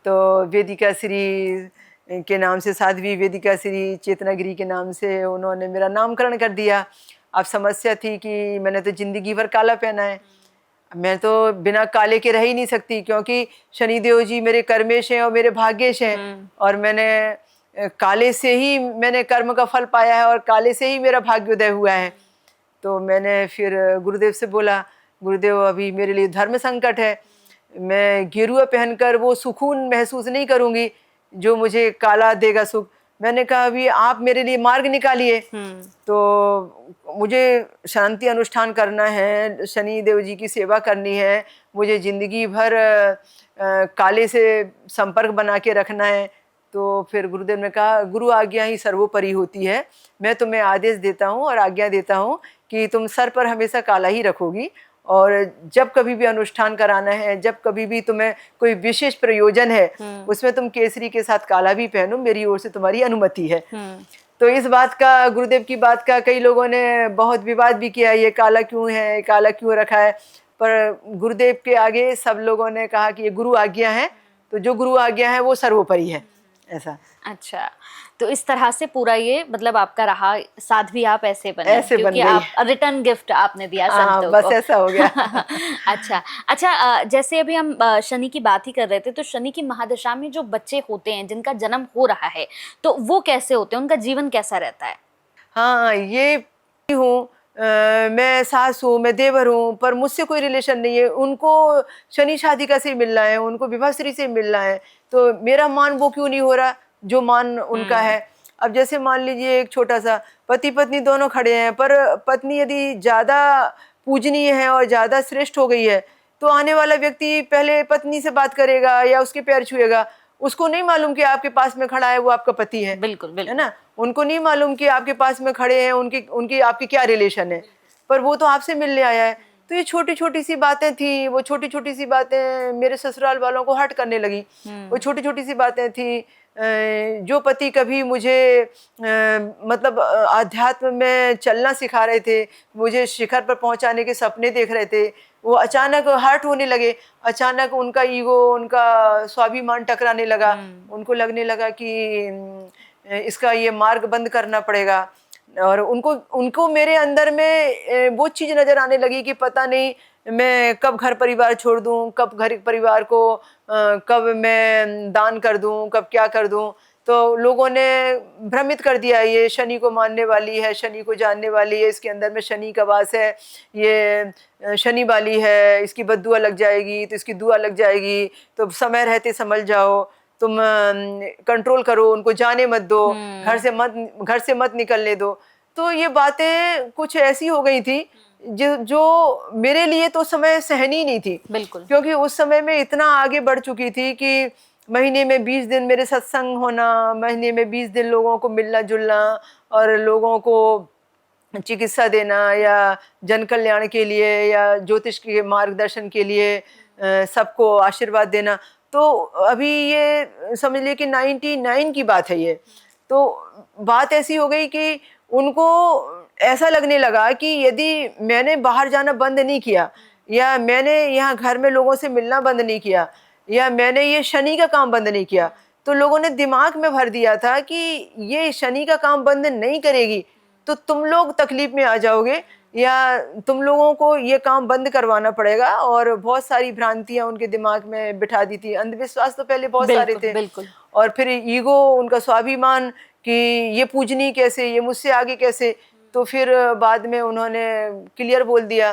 तो वेदिका श्री के नाम से, साध्वी वेदिका श्री चेतनागिरी के नाम से उन्होंने मेरा नामकरण कर दिया। अब समस्या थी कि मैंने तो जिंदगी भर काला पहना है, मैं तो बिना काले के रह ही नहीं सकती, क्योंकि शनिदेव जी मेरे कर्मेश हैं और मेरे भाग्येश हैं और मैंने काले से ही मैंने कर्म का फल पाया है और काले से ही मेरा भाग्योदय हुआ है। तो मैंने फिर गुरुदेव से बोला, गुरुदेव अभी मेरे लिए धर्म संकट है, मैं गेरुआ पहनकर वो सुकून महसूस नहीं करूंगी जो मुझे काला देगा सुख। मैंने कहा अभी आप मेरे लिए मार्ग निकालिए। तो मुझे शांति अनुष्ठान करना है, शनि देव जी की सेवा करनी है, मुझे जिंदगी भर काले से संपर्क बना के रखना है। तो फिर गुरुदेव ने कहा गुरु आज्ञा ही सर्वोपरि होती है, मैं तुम्हें आदेश देता हूँ और आज्ञा देता हूँ कि तुम सर पर हमेशा काला ही रखोगी, और जब कभी भी अनुष्ठान कराना है, जब कभी भी तुम्हें कोई विशेष प्रयोजन है, उसमें तुम केसरी के साथ काला भी पहनो, मेरी ओर से तुम्हारी अनुमति है। तो इस बात का, गुरुदेव की बात का कई लोगों ने बहुत विवाद भी किया, ये काला क्यों है, काला क्यों रखा है, पर गुरुदेव के आगे सब लोगों ने कहा कि ये गुरु आज्ञा है, तो जो गुरु आज्ञा है वो सर्वोपरि है, ऐसा। अच्छा, तो इस तरह से पूरा ये मतलब आपका रहा, साध्वी आप ऐसे बने, ऐसे बन क्योंकि गई। आप रिटर्न गिफ्ट आपने दिया संतों बस को। ऐसा हो गया। अच्छा, जैसे अभी हम शनि की बात ही कर रहे थे, तो शनि की महादशा में जो बच्चे होते हैं जिनका जन्म हो रहा है, तो वो कैसे होते हैं, उनका जीवन कैसा रहता है? हाँ, ये हूँ, मैं सास हूँ, मैं देवर हूँ, पर मुझसे कोई रिलेशन नहीं है। उनको शनि शादिका से मिल रहा है, उनको विवाहश्री से मिल रहा है, तो मेरा मान वो क्यों नहीं हो रहा जो मान उनका है। अब जैसे मान लीजिए एक छोटा सा, पति पत्नी दोनों खड़े हैं, पर पत्नी यदि ज़्यादा पूजनीय है और ज़्यादा श्रेष्ठ हो गई है, तो आने वाला व्यक्ति पहले पत्नी से बात करेगा या उसके पैर छुएगा। उसको नहीं मालूम कि आपके पास में खड़ा है वो आपका पति है। बिल्कुल बिल्कुल, है ना, उनको नहीं मालूम कि आपके पास में खड़े हैं, उनकी उनकी आपकी क्या रिलेशन है, पर वो तो आपसे मिलने आया है। तो ये छोटी छोटी सी बातें थी, वो छोटी छोटी सी बातें मेरे ससुराल वालों को हर्ट करने लगी। वो छोटी छोटी सी बातें थी। जो पति कभी मुझे मतलब आध्यात्म में चलना सिखा रहे थे, मुझे शिखर पर पहुंचाने के सपने देख रहे थे, वो अचानक हर्ट होने लगे। अचानक उनका ईगो, उनका स्वाभिमान टकराने लगा। उनको लगने लगा कि इसका ये मार्ग बंद करना पड़ेगा, और उनको मेरे अंदर में वो चीज़ नज़र आने लगी कि पता नहीं मैं कब घर परिवार छोड़ दूं, कब घर परिवार को कब मैं दान कर दूं, कब क्या कर दूं। तो लोगों ने भ्रमित कर दिया, ये शनि को मानने वाली है, शनि को जानने वाली है, इसके अंदर में शनि का वास है, ये शनि वाली है, इसकी बद्दुआ लग जाएगी, तो इसकी दुआ लग जाएगी, तो समय रहते समझ जाओ, तुम कंट्रोल करो, उनको जाने मत दो, घर से मत निकलने दो। तो ये बातें कुछ ऐसी हो गई थी जो मेरे लिए तो समय सहनी नहीं थी। बिल्कुल, क्योंकि उस समय में इतना आगे बढ़ चुकी थी कि महीने में 20 दिन मेरे सत्संग होना, महीने में 20 दिन लोगों को मिलना जुलना, और लोगों को चिकित्सा देना या जन कल्याण के लिए या ज्योतिष के मार्गदर्शन के लिए सबको आशीर्वाद देना। तो अभी ये समझ लिए कि 99 की बात है ये। तो बात ऐसी हो गई कि उनको ऐसा लगने लगा कि यदि मैंने बाहर जाना बंद नहीं किया, या मैंने यहाँ घर में लोगों से मिलना बंद नहीं किया, या मैंने ये शनि का काम बंद नहीं किया, तो लोगों ने दिमाग में भर दिया था कि ये शनि का काम बंद नहीं करेगी तो तुम लोग तकलीफ में आ जाओगे, या तुम लोगों को ये काम बंद करवाना पड़ेगा। और बहुत सारी भ्रांतियां उनके दिमाग में बिठा दी थी। अंधविश्वास तो पहले बहुत सारे थे, बिल्कुल। और फिर ईगो, उनका स्वाभिमान कि ये पूजनी कैसे, ये मुझसे आगे कैसे। तो फिर बाद में उन्होंने क्लियर बोल दिया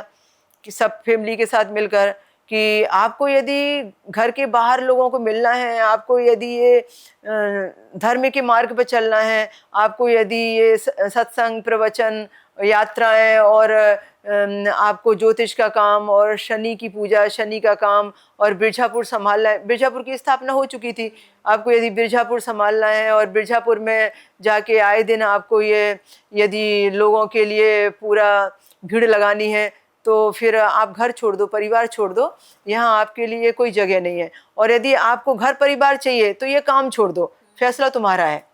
कि सब फैमिली के साथ मिलकर कि आपको यदि घर के बाहर लोगों को मिलना है, आपको यदि ये धर्म के मार्ग पर चलना है, आपको यदि ये सत्संग, प्रवचन, यात्राएं, और आपको ज्योतिष का काम और शनि की पूजा, शनि का काम, और बिरजापुर संभालना है। बिरजापुर की स्थापना हो चुकी थी। आपको यदि बिरजापुर संभालना है और बिरजापुर में जाके आए दिन आपको ये यदि लोगों के लिए पूरा भीड़ लगानी है, तो फिर आप घर छोड़ दो, परिवार छोड़ दो, यहाँ आपके लिए कोई जगह नहीं है। और यदि आपको घर परिवार चाहिए तो ये काम छोड़ दो, फैसला तुम्हारा है।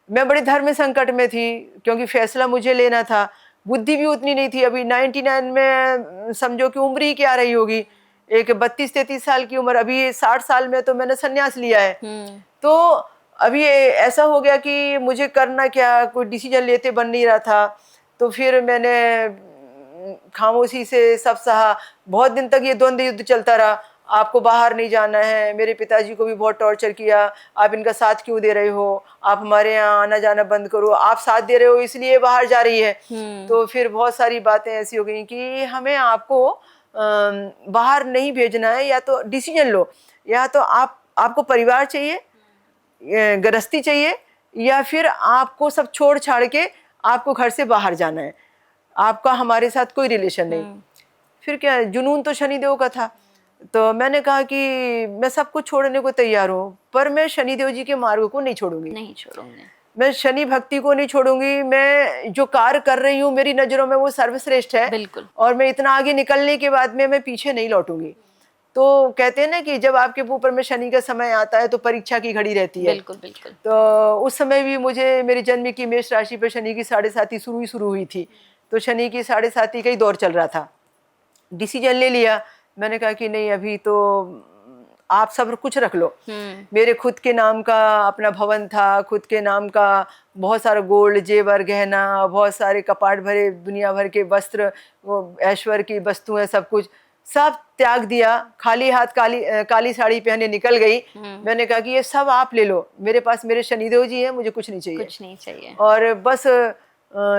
मैं बड़े धर्म संकट में थी, क्योंकि फैसला मुझे लेना था। बुद्धि भी उतनी नहीं थी। अभी 99 में समझो कि उम्र ही क्या रही होगी, एक 32-33 साल की उम्र। अभी 60 साल में तो मैंने संन्यास लिया है। तो अभी ऐसा हो गया कि मुझे करना क्या, कोई डिसीजन लेते बन नहीं रहा था। तो फिर मैंने खामोशी से सब सहा। बहुत दिन तक ये द्वंद्व युद्ध चलता रहा, आपको बाहर नहीं जाना है। मेरे पिताजी को भी बहुत टॉर्चर किया, आप इनका साथ क्यों दे रहे हो, आप हमारे यहाँ आना जाना बंद करो, आप साथ दे रहे हो इसलिए बाहर जा रही है। तो फिर बहुत सारी बातें ऐसी हो गई कि हमें आपको बाहर नहीं भेजना है, या तो डिसीजन लो, या तो आपको परिवार चाहिए, गृहस्थी चाहिए, या फिर आपको सब छोड़ छाड़ के आपको घर से बाहर जाना है, आपका हमारे साथ कोई रिलेशन नहीं। फिर क्या, जुनून तो शनिदेव का था। तो मैंने कहा कि मैं सब कुछ छोड़ने को तैयार हूँ, पर मैं शनिदेव जी के मार्ग को नहीं छोड़ूंगी, नहीं छोड़ूंगी, मैं शनि भक्ति को नहीं छोड़ूंगी। मैं जो कार्य कर रही हूँ मेरी नजरों में वो सर्वश्रेष्ठ है, बिल्कुल। और मैं इतना आगे निकलने के बाद में मैं पीछे नहीं लौटूंगी। तो कहते हैं ना कि जब आपके ऊपर में शनि का समय आता है तो परीक्षा की घड़ी रहती है। बिल्कुल बिल्कुल। तो उस समय भी मुझे मेरे जन्म की मेष राशि पर शनि की 7.5 शुरू हुई थी। तो शनि की 7.5 का ही दौर चल रहा था। डिसीजन ले लिया, मैंने कहा कि नहीं, अभी तो आप सब कुछ रख लो। मेरे खुद के नाम का अपना भवन था, खुद के नाम का बहुत सारा गोल्ड जेवर गहना, बहुत सारे कपाट भरे दुनिया भर के वस्त्र, वो ऐश्वर्य की वस्तुएं, सब कुछ सब त्याग दिया। खाली हाथ काली साड़ी पहने निकल गई। मैंने कहा कि ये सब आप ले लो, मेरे पास मेरे शनिदेव जी हैं, मुझे कुछ नहीं चाहिए, कुछ नहीं चाहिए। और बस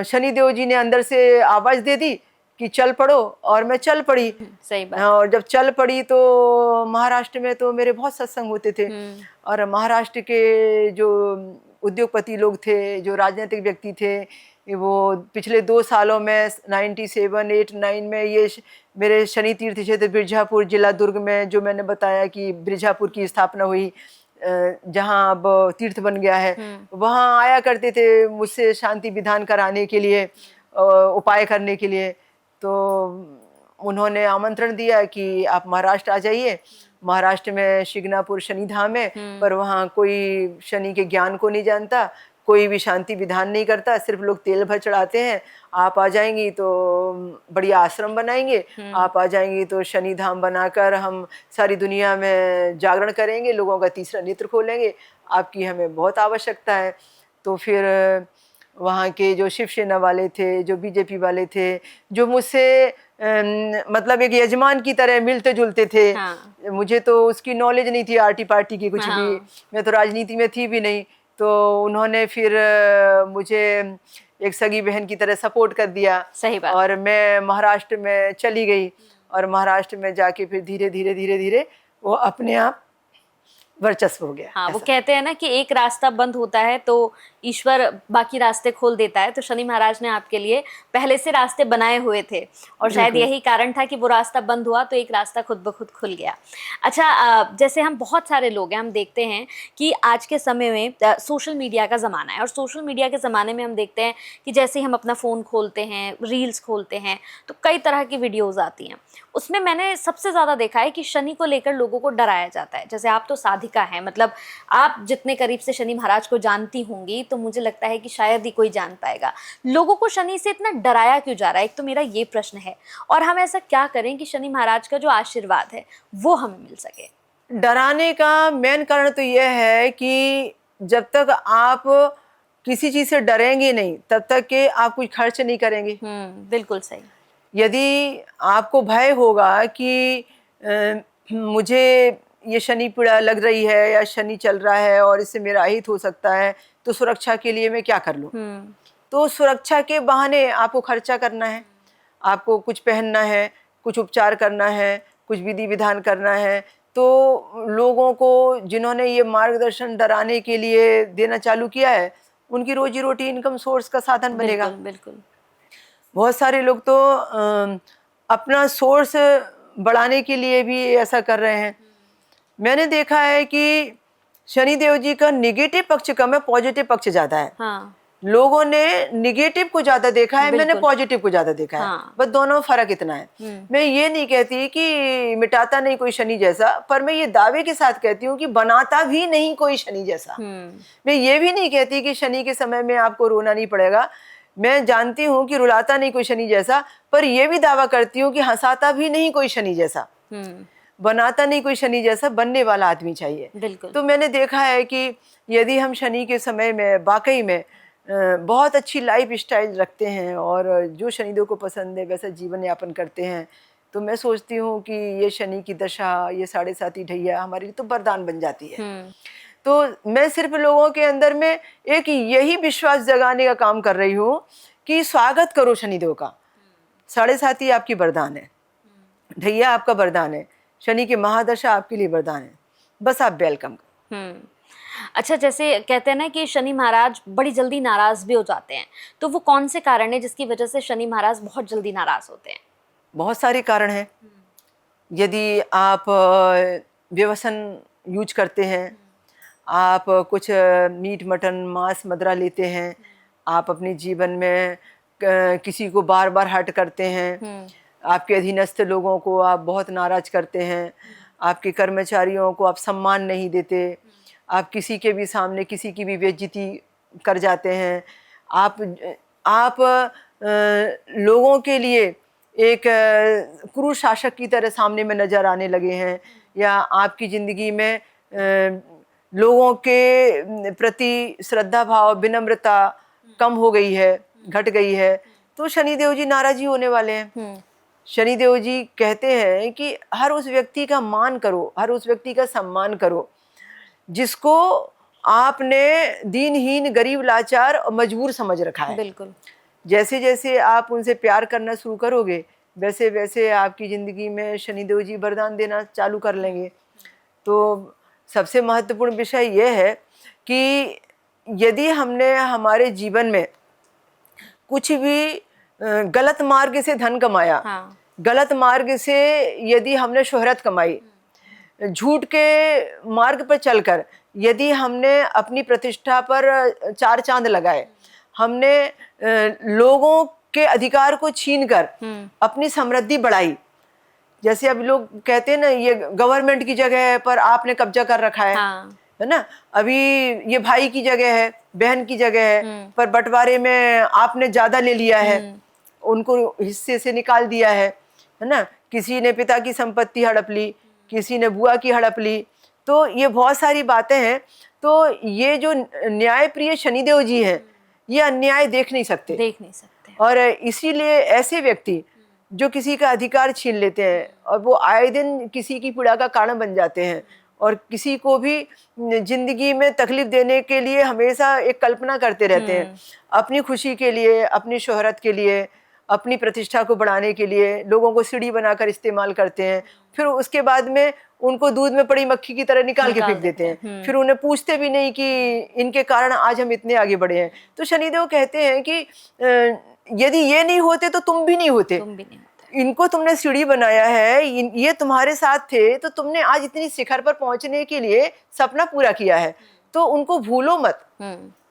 शनिदेव जी ने अंदर से आवाज दे दी कि चल पड़ो, और मैं चल पड़ी। सही बात। और जब चल पड़ी तो महाराष्ट्र में तो मेरे बहुत सत्संग होते थे, और महाराष्ट्र के जो उद्योगपति लोग थे, जो राजनीतिक व्यक्ति थे, वो पिछले 2 सालों में 97, 8, 9 में ये मेरे शनि तीर्थ क्षेत्र बिरजापुर जिला दुर्ग में, जो मैंने बताया कि बिरजापुर की स्थापना हुई, जहाँ अब तीर्थ बन गया है, वहाँ आया करते थे मुझसे शांति विधान कराने के लिए, उपाय करने के लिए। तो उन्होंने आमंत्रण दिया कि आप महाराष्ट्र आ जाइए। महाराष्ट्र में शिग्नापुर शनि धाम है, पर वहाँ कोई शनि के ज्ञान को नहीं जानता, कोई भी शांति विधान नहीं करता, सिर्फ लोग तेल भर चढ़ाते हैं। आप आ जाएंगी तो बढ़िया आश्रम बनाएंगे, आप आ जाएंगी तो शनि धाम बनाकर हम सारी दुनिया में जागरण करेंगे, लोगों का तीसरा नेत्र खोलेंगे, आपकी हमें बहुत आवश्यकता है। तो फिर वहाँ के जो शिवसेना वाले थे, जो बीजेपी वाले थे, जो मुझसे मतलब एक यजमान की तरह मिलते जुलते थे। मुझे तो उसकी नॉलेज नहीं थी आरटी पार्टी की कुछ भी, मैं तो राजनीति में थी भी नहीं। तो उन्होंने फिर मुझे एक सगी बहन की तरह सपोर्ट कर दिया। सही बात। और मैं महाराष्ट्र में चली गई, और महाराष्ट्र में जाके फिर धीरे धीरे वो अपने आप वर्चस्व हो गया। हाँ, वो कहते हैं ना कि एक रास्ता बंद होता है तो ईश्वर बाकी रास्ते खोल देता है। तो शनि महाराज ने आपके लिए पहले से रास्ते बनाए हुए थे, और शायद यही कारण था कि वो रास्ता बंद हुआ तो एक रास्ता खुद ब खुद खुल गया। अच्छा, जैसे हम बहुत सारे लोग हैं, हम देखते हैं कि आज के समय में सोशल मीडिया का ज़माना है, और सोशल मीडिया के ज़माने में हम देखते हैं कि जैसे हम अपना फ़ोन खोलते हैं, रील्स खोलते हैं, तो कई तरह की वीडियोज़ आती हैं। उसमें मैंने सबसे ज़्यादा देखा है कि शनि को लेकर लोगों को डराया जाता है। जैसे आप तो साधिका हैं, मतलब आप जितने करीब से शनि महाराज को जानती होंगी, तो मुझे लगता है कि शायद ही कोई जान पाएगा। लोगों को शनि से इतना डराया क्यों जा रहा है, एक तो मेरा ये प्रश्न है, और हम ऐसा क्या करें कि शनि महाराज का जो आशीर्वाद है वो हमें मिल सके। डराने का मेन कारण तो यह है कि जब तक आप किसी चीज से डरेंगे नहीं, तब तक के आप कुछ खर्च नहीं करेंगे। बिल्कुल सही। यदि आपको भय होगा कि मुझे ये शनि पीड़ा लग रही है, या शनि चल रहा है और इससे मेरा अहित हो सकता है, तो सुरक्षा के लिए मैं क्या कर लूं? तो सुरक्षा के बहाने आपको खर्चा करना है, आपको कुछ पहनना है, कुछ उपचार करना है, कुछ विधि विधान करना है। तो लोगों को जिन्होंने ये मार्गदर्शन डराने के लिए देना चालू किया है, उनकी रोजी रोटी, इनकम सोर्स का साधन बनेगा। बिल्कुल। बहुत सारे लोग तो अपना सोर्स बढ़ाने के लिए भी ऐसा कर रहे हैं। मैंने देखा है कि शनिदेव जी का निगेटिव पक्ष कम है, पॉजिटिव पक्ष ज्यादा है। लोगों ने निगेटिव को ज्यादा देखा है, मैंने पॉजिटिव को ज्यादा देखा है। बस दोनों फर्क इतना है। मैं ये नहीं कहती कि मिटाता नहीं कोई शनि जैसा, पर मैं ये दावे के साथ कहती हूँ कि बनाता भी नहीं कोई शनि जैसा। मैं ये भी नहीं कहती कि शनि के समय में आपको रोना नहीं पड़ेगा। मैं जानती हूँ कि रुलाता नहीं कोई शनि जैसा, पर यह भी दावा करती हूँ कि हंसाता भी नहीं कोई शनि जैसा, बनाता नहीं कोई शनि जैसा, बनने वाला आदमी चाहिए। तो मैंने देखा है कि यदि हम शनि के समय में वाकई में बहुत अच्छी लाइफ स्टाइल रखते हैं, और जो शनिदेव को पसंद है वैसा जीवन यापन करते हैं, तो मैं सोचती हूँ कि ये शनि की दशा, ये 7.5 ढैया हमारे लिए तो वरदान बन जाती है। तो मैं सिर्फ लोगों के अंदर में एक यही विश्वास जगाने का काम कर रही हूँ कि स्वागत करो शनिदेव का। 7.5 आपकी वरदान है, ढैया आपका वरदान है, शनि की महादशा आपके लिए वरदान है, बस आप वेलकम करो। अच्छा, जैसे कहते हैं ना कि शनि महाराज बड़ी जल्दी नाराज भी हो जाते हैं, तो वो कौन से कारण है जिसकी वजह से शनि महाराज बहुत जल्दी नाराज होते हैं? बहुत सारे कारण हैं। यदि आप व्यसन यूज करते हैं, आप कुछ मीट मटन मांस मदिरा लेते हैं, आप अपने जीवन में किसी को बार बार हर्ट करते हैं, आपके अधीनस्थ लोगों को आप बहुत नाराज करते हैं, आपके कर्मचारियों को आप सम्मान नहीं देते, आप किसी के भी सामने किसी की भी बेइज्जती कर जाते हैं, आप लोगों के लिए एक क्रूर शासक की तरह सामने में नज़र आने लगे हैं, या आपकी ज़िंदगी में लोगों के प्रति श्रद्धा भाव विनम्रता कम हो गई है, घट गई है, तो शनिदेव जी नाराज़ ही होने वाले हैं। शनिदेव जी कहते हैं कि हर उस व्यक्ति का मान करो, हर उस व्यक्ति का सम्मान करो जिसको आपने दीनहीन, गरीब, लाचार और मजबूर समझ रखा है। बिल्कुल। जैसे जैसे आप उनसे प्यार करना शुरू करोगे, वैसे वैसे आपकी ज़िंदगी में शनिदेव जी वरदान देना चालू कर लेंगे। तो सबसे महत्वपूर्ण विषय यह है कि यदि हमने हमारे जीवन में कुछ भी गलत मार्ग से धन कमाया, हाँ। गलत मार्ग से यदि हमने शोहरत कमाई, झूठ के मार्ग पर चलकर यदि हमने अपनी प्रतिष्ठा पर चार चांद लगाए, हमने लोगों के अधिकार को छीनकर अपनी समृद्धि बढ़ाई, जैसे अब लोग कहते हैं ना ये गवर्नमेंट की जगह है पर आपने कब्जा कर रखा है, हाँ। है ना, अभी ये भाई की जगह है, बहन की जगह है, पर बंटवारे में आपने ज्यादा ले लिया है, उनको हिस्से से निकाल दिया है ना, किसी ने पिता की संपत्ति हड़प ली, किसी ने बुआ की हड़प ली, तो ये बहुत सारी बातें हैं। तो ये जो न्याय प्रिय शनिदेव जी हैं, ये अन्याय देख नहीं सकते, और इसीलिए ऐसे व्यक्ति जो किसी का अधिकार छीन लेते हैं और वो आए दिन किसी की पीड़ा का कारण बन जाते हैं, और किसी को भी जिंदगी में तकलीफ देने के लिए हमेशा एक कल्पना करते रहते हैं, अपनी खुशी के लिए, अपनी शोहरत के लिए, अपनी प्रतिष्ठा को बढ़ाने के लिए लोगों को सीढ़ी बनाकर इस्तेमाल करते हैं, फिर उसके बाद में उनको दूध में पड़ी मक्खी की तरह निकाल के फेंक देते हैं, फिर उन्हें पूछते भी नहीं कि इनके कारण आज हम इतने आगे बढ़े हैं। तो शनिदेव कहते हैं कि यदि ये नहीं होते तो तुम भी नहीं होते, इनको तुमने सीढ़ी बनाया है, ये तुम्हारे साथ थे तो तुमने आज इतनी शिखर पर पहुंचने के लिए सपना पूरा किया है, तो उनको भूलो मत,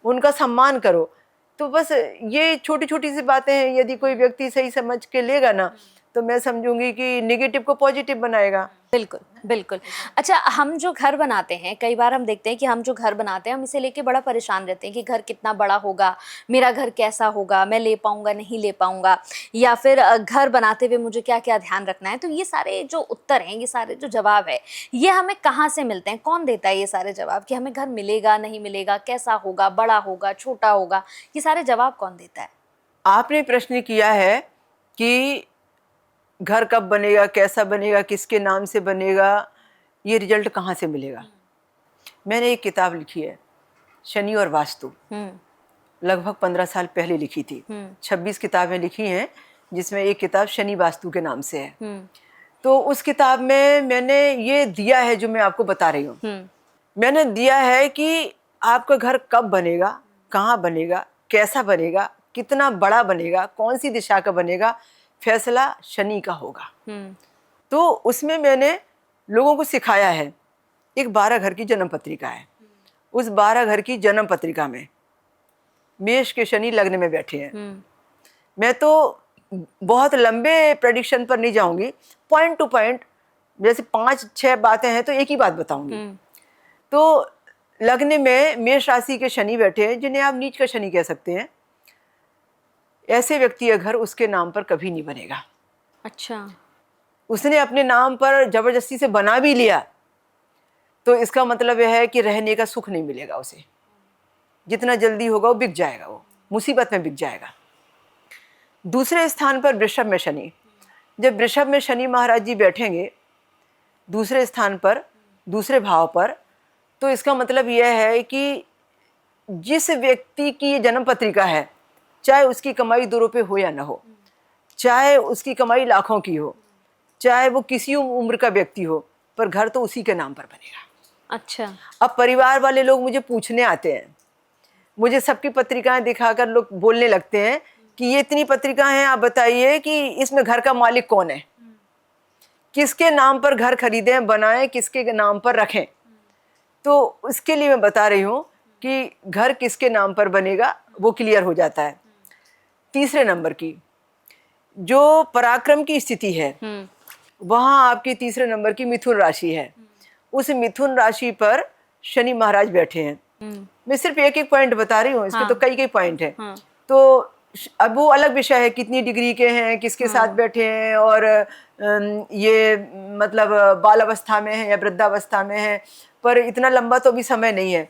उनका सम्मान करो। तो बस ये छोटी छोटी सी बातें हैं, यदि कोई व्यक्ति सही समझ के लेगा ना, तो मैं समझूंगी कि नेगेटिव को पॉजिटिव बनाएगा। बिल्कुल बिल्कुल। अच्छा, हम जो घर बनाते हैं, कई बार हम देखते हैं कि हम जो घर बनाते हैं हम इसे लेके बड़ा परेशान रहते हैं कि घर कितना बड़ा होगा, मेरा घर कैसा होगा, मैं ले पाऊंगा नहीं ले पाऊंगा, या फिर घर बनाते हुए मुझे क्या क्या ध्यान रखना है। तो ये सारे जो उत्तर हैं, ये सारे जो जवाब है, ये हमें कहाँ से मिलते हैं? कौन देता है ये सारे जवाब कि हमें घर मिलेगा नहीं मिलेगा, कैसा होगा, बड़ा होगा छोटा होगा, ये सारे जवाब कौन देता है? आपने प्रश्न किया है कि घर कब बनेगा, कैसा बनेगा, किसके नाम से बनेगा, ये रिजल्ट कहाँ से मिलेगा। मैंने एक किताब लिखी है शनि और वास्तु, लगभग 15 साल पहले लिखी थी। 26 किताबें लिखी हैं जिसमें एक किताब शनि वास्तु के नाम से है। तो उस किताब में मैंने ये दिया है जो मैं आपको बता रही हूँ। मैंने दिया है कि आपका घर कब बनेगा, कहाँ बनेगा, कैसा बनेगा, कितना बड़ा बनेगा, कौन सी दिशा का बनेगा, फैसला शनि का होगा। तो उसमें मैंने लोगों को सिखाया है। एक 12 घर की जन्म पत्रिका है, उस 12 घर की जन्म पत्रिका में मेष के शनि लग्न में बैठे हैं। मैं तो बहुत लंबे प्रेडिक्शन पर नहीं जाऊंगी, पॉइंट टू पॉइंट, जैसे 5-6 बातें हैं तो एक ही बात बताऊंगी। तो लग्न में मेष राशि के शनि बैठे हैं, जिन्हें आप नीच का शनि कह सकते हैं। ऐसे व्यक्ति का घर उसके नाम पर कभी नहीं बनेगा। अच्छा, उसने अपने नाम पर जबरदस्ती से बना भी लिया तो इसका मतलब यह है कि रहने का सुख नहीं मिलेगा उसे, जितना जल्दी होगा वो बिक जाएगा, वो मुसीबत में बिक जाएगा। दूसरे स्थान पर वृषभ में शनि, जब वृषभ में शनि महाराज जी बैठेंगे दूसरे स्थान पर, दूसरे भाव पर, तो इसका मतलब यह है कि जिस व्यक्ति की जन्म पत्रिका है, चाहे उसकी कमाई 2 रुपये हो या ना हो, चाहे उसकी कमाई लाखों की हो, चाहे वो किसी उम्र का व्यक्ति हो, पर घर तो उसी के नाम पर बनेगा। अच्छा। अब परिवार वाले लोग मुझे पूछने आते हैं, मुझे सबकी पत्रिकाएं दिखाकर लोग बोलने लगते हैं कि ये इतनी पत्रिकाएं हैं, आप बताइए कि इसमें घर का मालिक कौन है, किसके नाम पर घर खरीदें बनाएं, किसके नाम पर रखें। तो इसके लिए मैं बता रही हूँ कि घर किसके नाम पर बनेगा वो क्लियर हो जाता है। तीसरे नंबर की जो पराक्रम की स्थिति है, वहाँ आपकी तीसरे नंबर की मिथुन राशि है। उस मिथुन राशि पर शनि महाराज बैठे हैं। मैं सिर्फ एक एक पॉइंट बता रही हूँ, इसके तो कई कई पॉइंट हैं। तो अब वो अलग विषय है, कितनी डिग्री के हैं, किसके साथ बैठे हैं, और ये मतलब बाल अवस्था में है या वृद्धावस्था में है, पर इतना लंबा तो अभी समय नहीं है।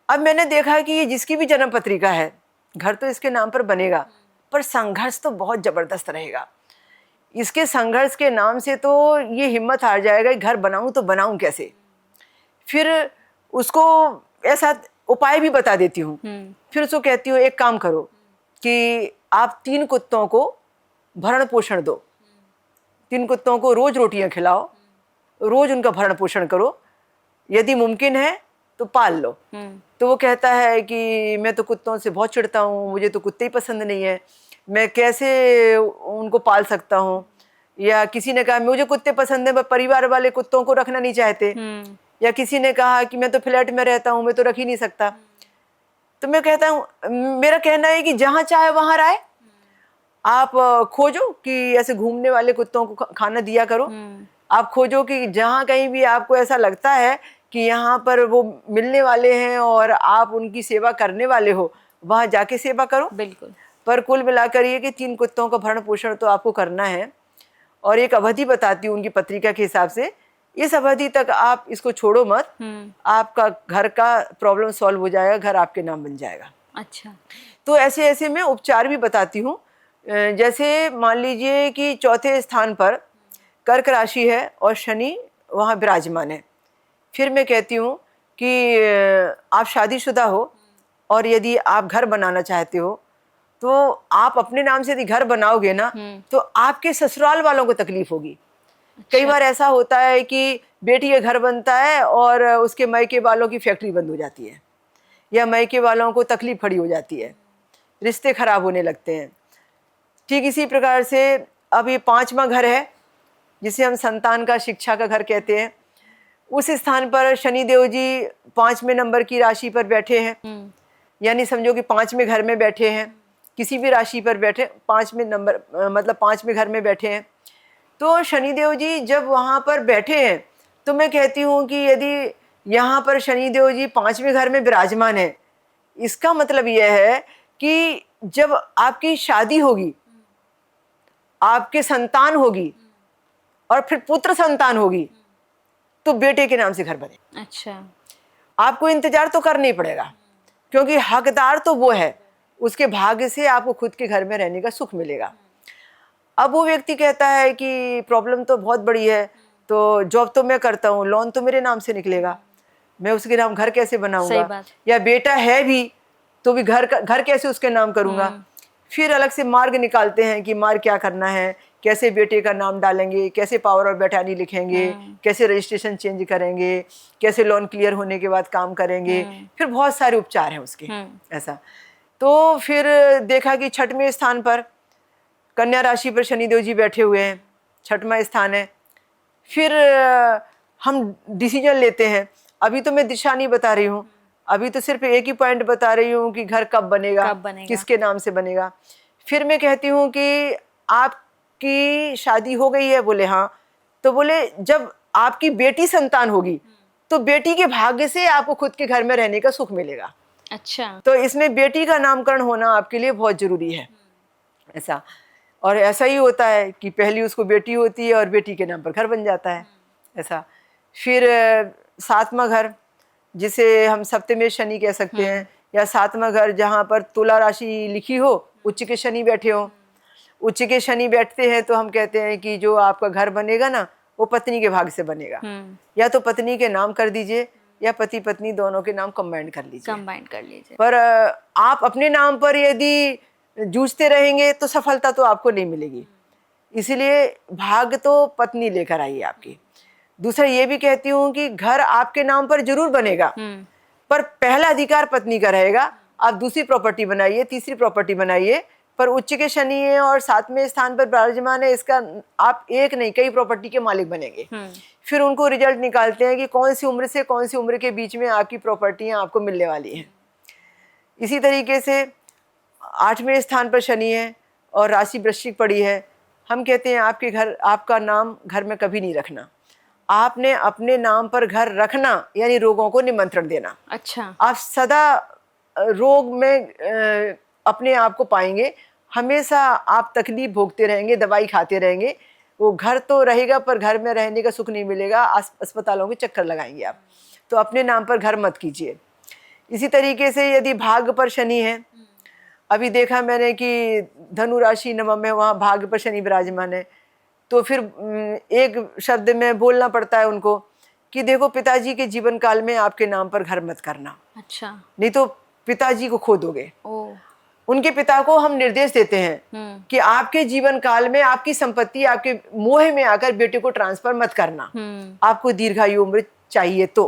अब मैंने देखा कि ये जिसकी भी जन्म पत्रिका है, घर तो इसके नाम पर बनेगा, पर संघर्ष तो बहुत जबरदस्त रहेगा। इसके संघर्ष के नाम से तो ये हिम्मत हार जाएगा कि घर बनाऊं तो बनाऊं कैसे। फिर उसको ऐसा उपाय भी बता देती हूँ। फिर उसको कहती हूँ एक काम करो कि आप 3 कुत्तों को भरण पोषण दो, 3 कुत्तों को रोज रोटियां खिलाओ, रोज उनका भरण पोषण करो, यदि मुमकिन है तो पाल लो। तो वो कहता है कि मैं तो कुत्तों से बहुत चिढ़ता हूँ, मुझे तो कुत्ते ही पसंद नहीं है, मैं कैसे उनको पाल सकता हूँ। या किसी ने कहा मुझे कुत्ते पसंद है पर परिवार वाले कुत्तों को रखना नहीं चाहते। या किसी ने कहा कि मैं तो फ्लैट में रहता हूँ, मैं तो रख ही नहीं सकता। तो मैं कहता हूँ, मेरा कहना है कि जहाँ चाहे वहाँ राय। आप खोजो कि ऐसे घूमने वाले कुत्तों को खाना दिया करो। आप खोजो कि जहाँ कहीं भी आपको ऐसा लगता है कि यहाँ पर वो मिलने वाले हैं और आप उनकी सेवा करने वाले हो, वहाँ जाके सेवा करो। बिल्कुल। पर कुल मिलाकर ये कि 3 कुत्तों का भरण पोषण तो आपको करना है। और एक अवधि बताती हूँ उनकी पत्रिका के हिसाब से, इस अवधि तक आप इसको छोड़ो मत, आपका घर का प्रॉब्लम सॉल्व हो जाएगा, घर आपके नाम बन जाएगा। अच्छा। तो ऐसे ऐसे मैं उपचार भी बताती हूँ। जैसे मान लीजिए कि चौथे स्थान पर कर्क राशि है और शनि वहाँ विराजमान है। फिर मैं कहती हूँ कि आप शादीशुदा हो और यदि आप घर बनाना चाहते हो, तो आप अपने नाम से यदि घर बनाओगे ना, तो आपके ससुराल वालों को तकलीफ होगी। कई बार ऐसा होता है कि बेटी का घर बनता है और उसके मायके वालों की फैक्ट्री बंद हो जाती है, या मायके वालों को तकलीफ खड़ी हो जाती है, रिश्ते खराब होने लगते हैं। ठीक इसी प्रकार से अब ये 5वां घर है, जिसे हम संतान का, शिक्षा का घर कहते हैं। उस स्थान पर शनिदेव जी 5वें नंबर की राशि पर बैठे हैं, यानी समझो कि 5वें घर में बैठे हैं, किसी भी राशि पर बैठे, 5वें नंबर मतलब 5वें घर में बैठे हैं। तो शनिदेव जी जब वहाँ पर बैठे हैं, तो मैं कहती हूँ कि यदि यहाँ पर शनिदेव जी 5वें घर में विराजमान है, इसका मतलब यह है कि जब आपकी शादी होगी, आपके संतान होगी और फिर पुत्र संतान होगी, तो बेटे के नाम से घर बने। अच्छा। आपको इंतजार तो करना ही पड़ेगा, क्योंकि हकदार तो वो है, उसके भाग्य से आपको खुद के घर में रहने का सुख मिलेगा। अब वो व्यक्ति कहता है कि प्रॉब्लम तो बहुत बड़ी है, तो जॉब तो मैं करता हूँ, लोन तो मेरे नाम से निकलेगा, मैं उसके नाम घर कैसे बनाऊंगा, या बेटा है भी तो भी घर कैसे उसके नाम करूंगा। फिर अलग से मार्ग निकालते हैं कि मार्ग क्या करना है, कैसे बेटे का नाम डालेंगे, कैसे पावर और बैठानी लिखेंगे, कैसे रजिस्ट्रेशन चेंज करेंगे, कैसे लोन क्लियर होने के बाद काम करेंगे। फिर बहुत सारे उपचार हैं उसके। ऐसा तो फिर देखा कि 6वें स्थान पर कन्या राशि पर शनिदेव जी बैठे हुए हैं, 6वां स्थान है। फिर हम डिसीजन लेते हैं। अभी तो मैं दिशा नहीं बता रही हूँ, अभी तो सिर्फ एक ही पॉइंट बता रही हूँ कि घर कब बनेगा, किसके नाम से बनेगा। फिर मैं कहती हूँ कि आपकी शादी हो गई है, बोले हाँ। तो बोले जब आपकी बेटी संतान होगी, तो बेटी के भाग्य से आपको खुद के घर में रहने का सुख मिलेगा। अच्छा। तो इसमें बेटी का नामकरण होना आपके लिए बहुत जरूरी है। ऐसा, और ऐसा ही होता है कि पहली उसको बेटी होती है और बेटी के नाम पर घर बन जाता है। ऐसा फिर 7वां घर, जिसे हम सप्तमेश शनि कह सकते हैं, या 7वां घर जहाँ पर तुला राशि लिखी हो, उच्च के शनि बैठे हो। उच्च के शनि बैठते हैं तो हम कहते हैं कि जो आपका घर बनेगा ना, वो पत्नी के भाग से बनेगा। या तो पत्नी के नाम कर दीजिए, या पति पत्नी दोनों के नाम कंबाइंड कर लीजिए। पर आप अपने नाम पर यदि जूझते रहेंगे तो सफलता तो आपको नहीं मिलेगी। इसीलिए भाग तो पत्नी लेकर आई आपकी। दूसरा ये भी कहती हूँ कि घर आपके नाम पर जरूर बनेगा, पर पहला अधिकार पत्नी का रहेगा। आप दूसरी प्रॉपर्टी बनाइए, तीसरी प्रॉपर्टी बनाइए, पर उच्च के शनि है और 7वें स्थान पर विराजमान है, इसका आप एक नहीं कई प्रॉपर्टी के मालिक बनेंगे। फिर उनको रिजल्ट निकालते हैं कि कौन सी उम्र से कौन सी उम्र के बीच में आपकी प्रॉपर्टियां आपको मिलने वाली हैं। इसी तरीके से 8वें स्थान पर शनि है और राशि वृश्चिक पड़ी है। हम कहते हैं आपके घर, आपका नाम घर में कभी नहीं रखना। आपने अपने नाम पर घर रखना यानी रोगों को निमंत्रण देना। अच्छा। आप सदा रोग में अपने आप को पाएंगे, हमेशा आप तकलीफ भोगते रहेंगे, दवाई खाते रहेंगे। वो घर तो रहेगा पर घर में रहने का सुख नहीं मिलेगा, अस्पतालों के चक्कर लगाएंगे आप। तो अपने नाम पर घर मत कीजिए। इसी तरीके से यदि भाग्य पर शनि है, अभी देखा मैंने कि धनु राशि नवम में वहाँ भाग्य पर शनि विराजमान है, तो फिर एक शब्द में बोलना पड़ता है उनको कि देखो पिताजी के जीवन काल में आपके नाम पर घर मत करना। अच्छा। नहीं तो पिताजी को खो दोगे। उनके पिता को हम निर्देश देते हैं कि आपके जीवन काल में आपकी संपत्ति आपके मोह में आकर बेटे को ट्रांसफर मत करना, आपको दीर्घायु उम्र चाहिए। तो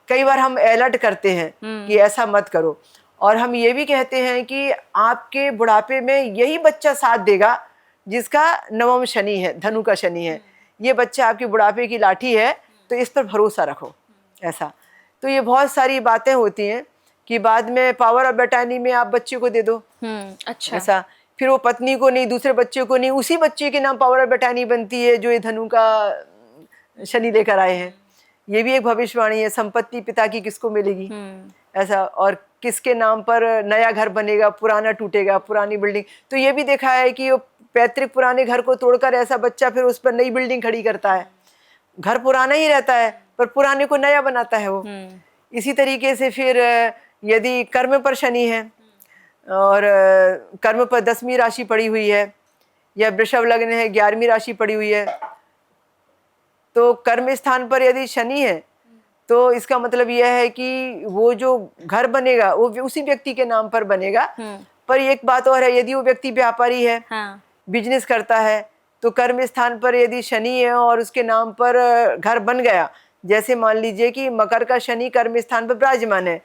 कई बार हम अलर्ट करते हैं कि ऐसा मत करो। और हम ये भी कहते हैं कि आपके बुढ़ापे में यही बच्चा साथ देगा जिसका नवम शनि है, धनु का शनि है। ये बच्चा आपकी बुढ़ापे की लाठी है, तो इस पर भरोसा रखो। ऐसा तो ये बहुत सारी बातें होती हैं कि बाद में पावर ऑफ अटॉर्नी में आप बच्चे को दे दो। अच्छा। ऐसा फिर वो पत्नी को नहीं, दूसरे बच्चे को नहीं, उसी बच्चे के नाम पावर ऑफ अटॉर्नी बनती है जो ये धनु का शनि लेकर आए हैं। ये भी एक भविष्यवाणी है, संपत्ति पिता की किसको मिलेगी ऐसा, और किसके नाम पर नया घर बनेगा, पुराना टूटेगा, पुरानी बिल्डिंग। तो ये भी देखा है कि वो पैतृक पुराने घर को तोड़कर ऐसा बच्चा फिर उस पर नई बिल्डिंग खड़ी करता है। घर पुराना ही रहता है पर पुराने को नया बनाता है वो। इसी तरीके से फिर यदि कर्म पर शनि है और कर्म पर 10वीं राशि पड़ी हुई है या वृषभ लग्न है 11वीं राशि पड़ी हुई है, तो कर्म स्थान पर यदि शनि है तो इसका मतलब यह है कि वो जो घर बनेगा वो उसी व्यक्ति के नाम पर बनेगा। पर एक बात और है, यदि वो व्यक्ति व्यापारी है, बिजनेस करता है, तो कर्म स्थान पर यदि शनि है और उसके नाम पर घर बन गया, जैसे मान लीजिए कि मकर का शनि कर्म स्थान पर विराजमान है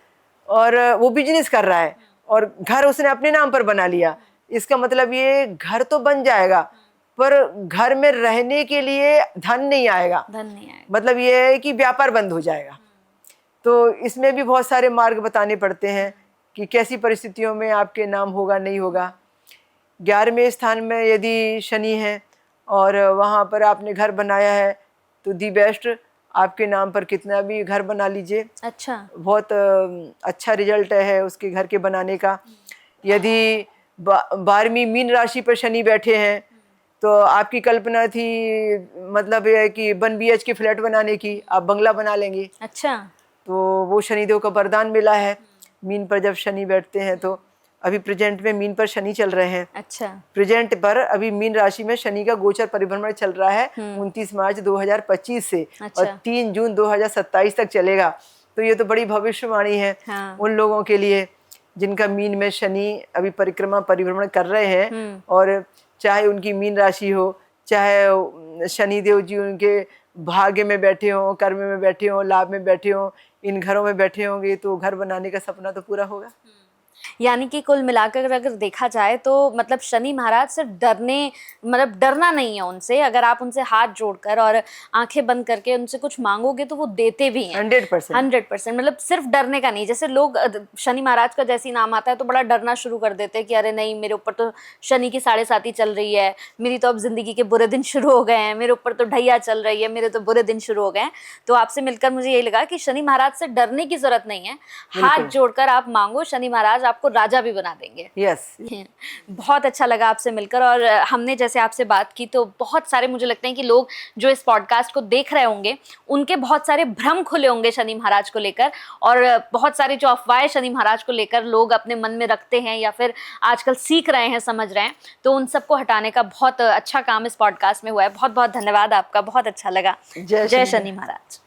और वो बिजनेस कर रहा है और घर उसने अपने नाम पर बना लिया, इसका मतलब ये घर तो बन जाएगा पर घर में रहने के लिए धन नहीं आएगा। मतलब ये है कि व्यापार बंद हो जाएगा। तो इसमें भी बहुत सारे मार्ग बताने पड़ते हैं कि कैसी परिस्थितियों में आपके नाम होगा नहीं होगा। 11वें स्थान में यदि शनि है और वहाँ पर आपने घर बनाया है तो दी बेस्ट, आपके नाम पर कितना भी घर बना लीजिए। अच्छा, बहुत अच्छा रिजल्ट है उसके घर के बनाने का। यदि 12वीं मीन राशि पर शनि बैठे हैं तो आपकी कल्पना थी, मतलब ये है कि 1 BHK फ्लैट बनाने की, आप बंगला बना लेंगे। अच्छा, तो वो शनिदेव का वरदान मिला है। मीन पर जब शनि बैठते हैं तो अभी प्रेजेंट में मीन पर शनि चल रहे हैं। अच्छा, प्रेजेंट पर अभी मीन राशि में शनि का गोचर परिभ्रमण चल रहा है 29 मार्च 2025 से। अच्छा। और 3 जून 2027 तक चलेगा। तो ये तो बड़ी भविष्यवाणी है। हाँ। उन लोगों के लिए जिनका मीन में शनि अभी परिक्रमा परिभ्रमण कर रहे हैं, और चाहे उनकी मीन राशि हो, चाहे शनिदेव जी उनके भाग्य में बैठे हों, कर्म में बैठे हों, लाभ में बैठे हों, इन घरों में बैठे होंगे, तो घर बनाने का सपना तो पूरा होगा। यानी कि कुल मिलाकर अगर देखा जाए तो मतलब शनि महाराज सिर्फ डरना नहीं है उनसे। अगर आप उनसे हाथ जोड़कर और आंखें बंद करके उनसे कुछ मांगोगे तो वो देते भी हैं 100%। मतलब सिर्फ डरने का नहीं। जैसे लोग शनि महाराज का जैसे नाम आता है तो बड़ा डरना शुरू कर देते हैं कि अरे नहीं, मेरे ऊपर तो शनि की 7.5 चल रही है, मेरी तो अब जिंदगी के बुरे दिन शुरू हो गए हैं, मेरे ऊपर तो ढैया चल रही है, मेरे तो बुरे दिन शुरू हो गए हैं। तो आपसे मिलकर मुझे यही लगा कि शनि महाराज से डरने की जरूरत नहीं है, हाथ जोड़कर आप मांगो, शनि महाराज आपको राजा भी बना देंगे। यस। बहुत अच्छा लगा आपसे मिलकर, और हमने जैसे आपसे बात की तो बहुत सारे मुझे लगते हैं कि लोग जो इस पॉडकास्ट को देख रहे होंगे उनके बहुत सारे भ्रम खुले होंगे शनि महाराज को लेकर, और बहुत सारी जो अफवाहें शनि महाराज को लेकर लोग अपने मन में रखते हैं या फिर आजकल सीख रहे हैं, समझ रहे हैं, तो उन सबको हटाने का बहुत अच्छा काम इस पॉडकास्ट में हुआ है। बहुत बहुत धन्यवाद आपका, बहुत अच्छा लगा। जय शनि महाराज।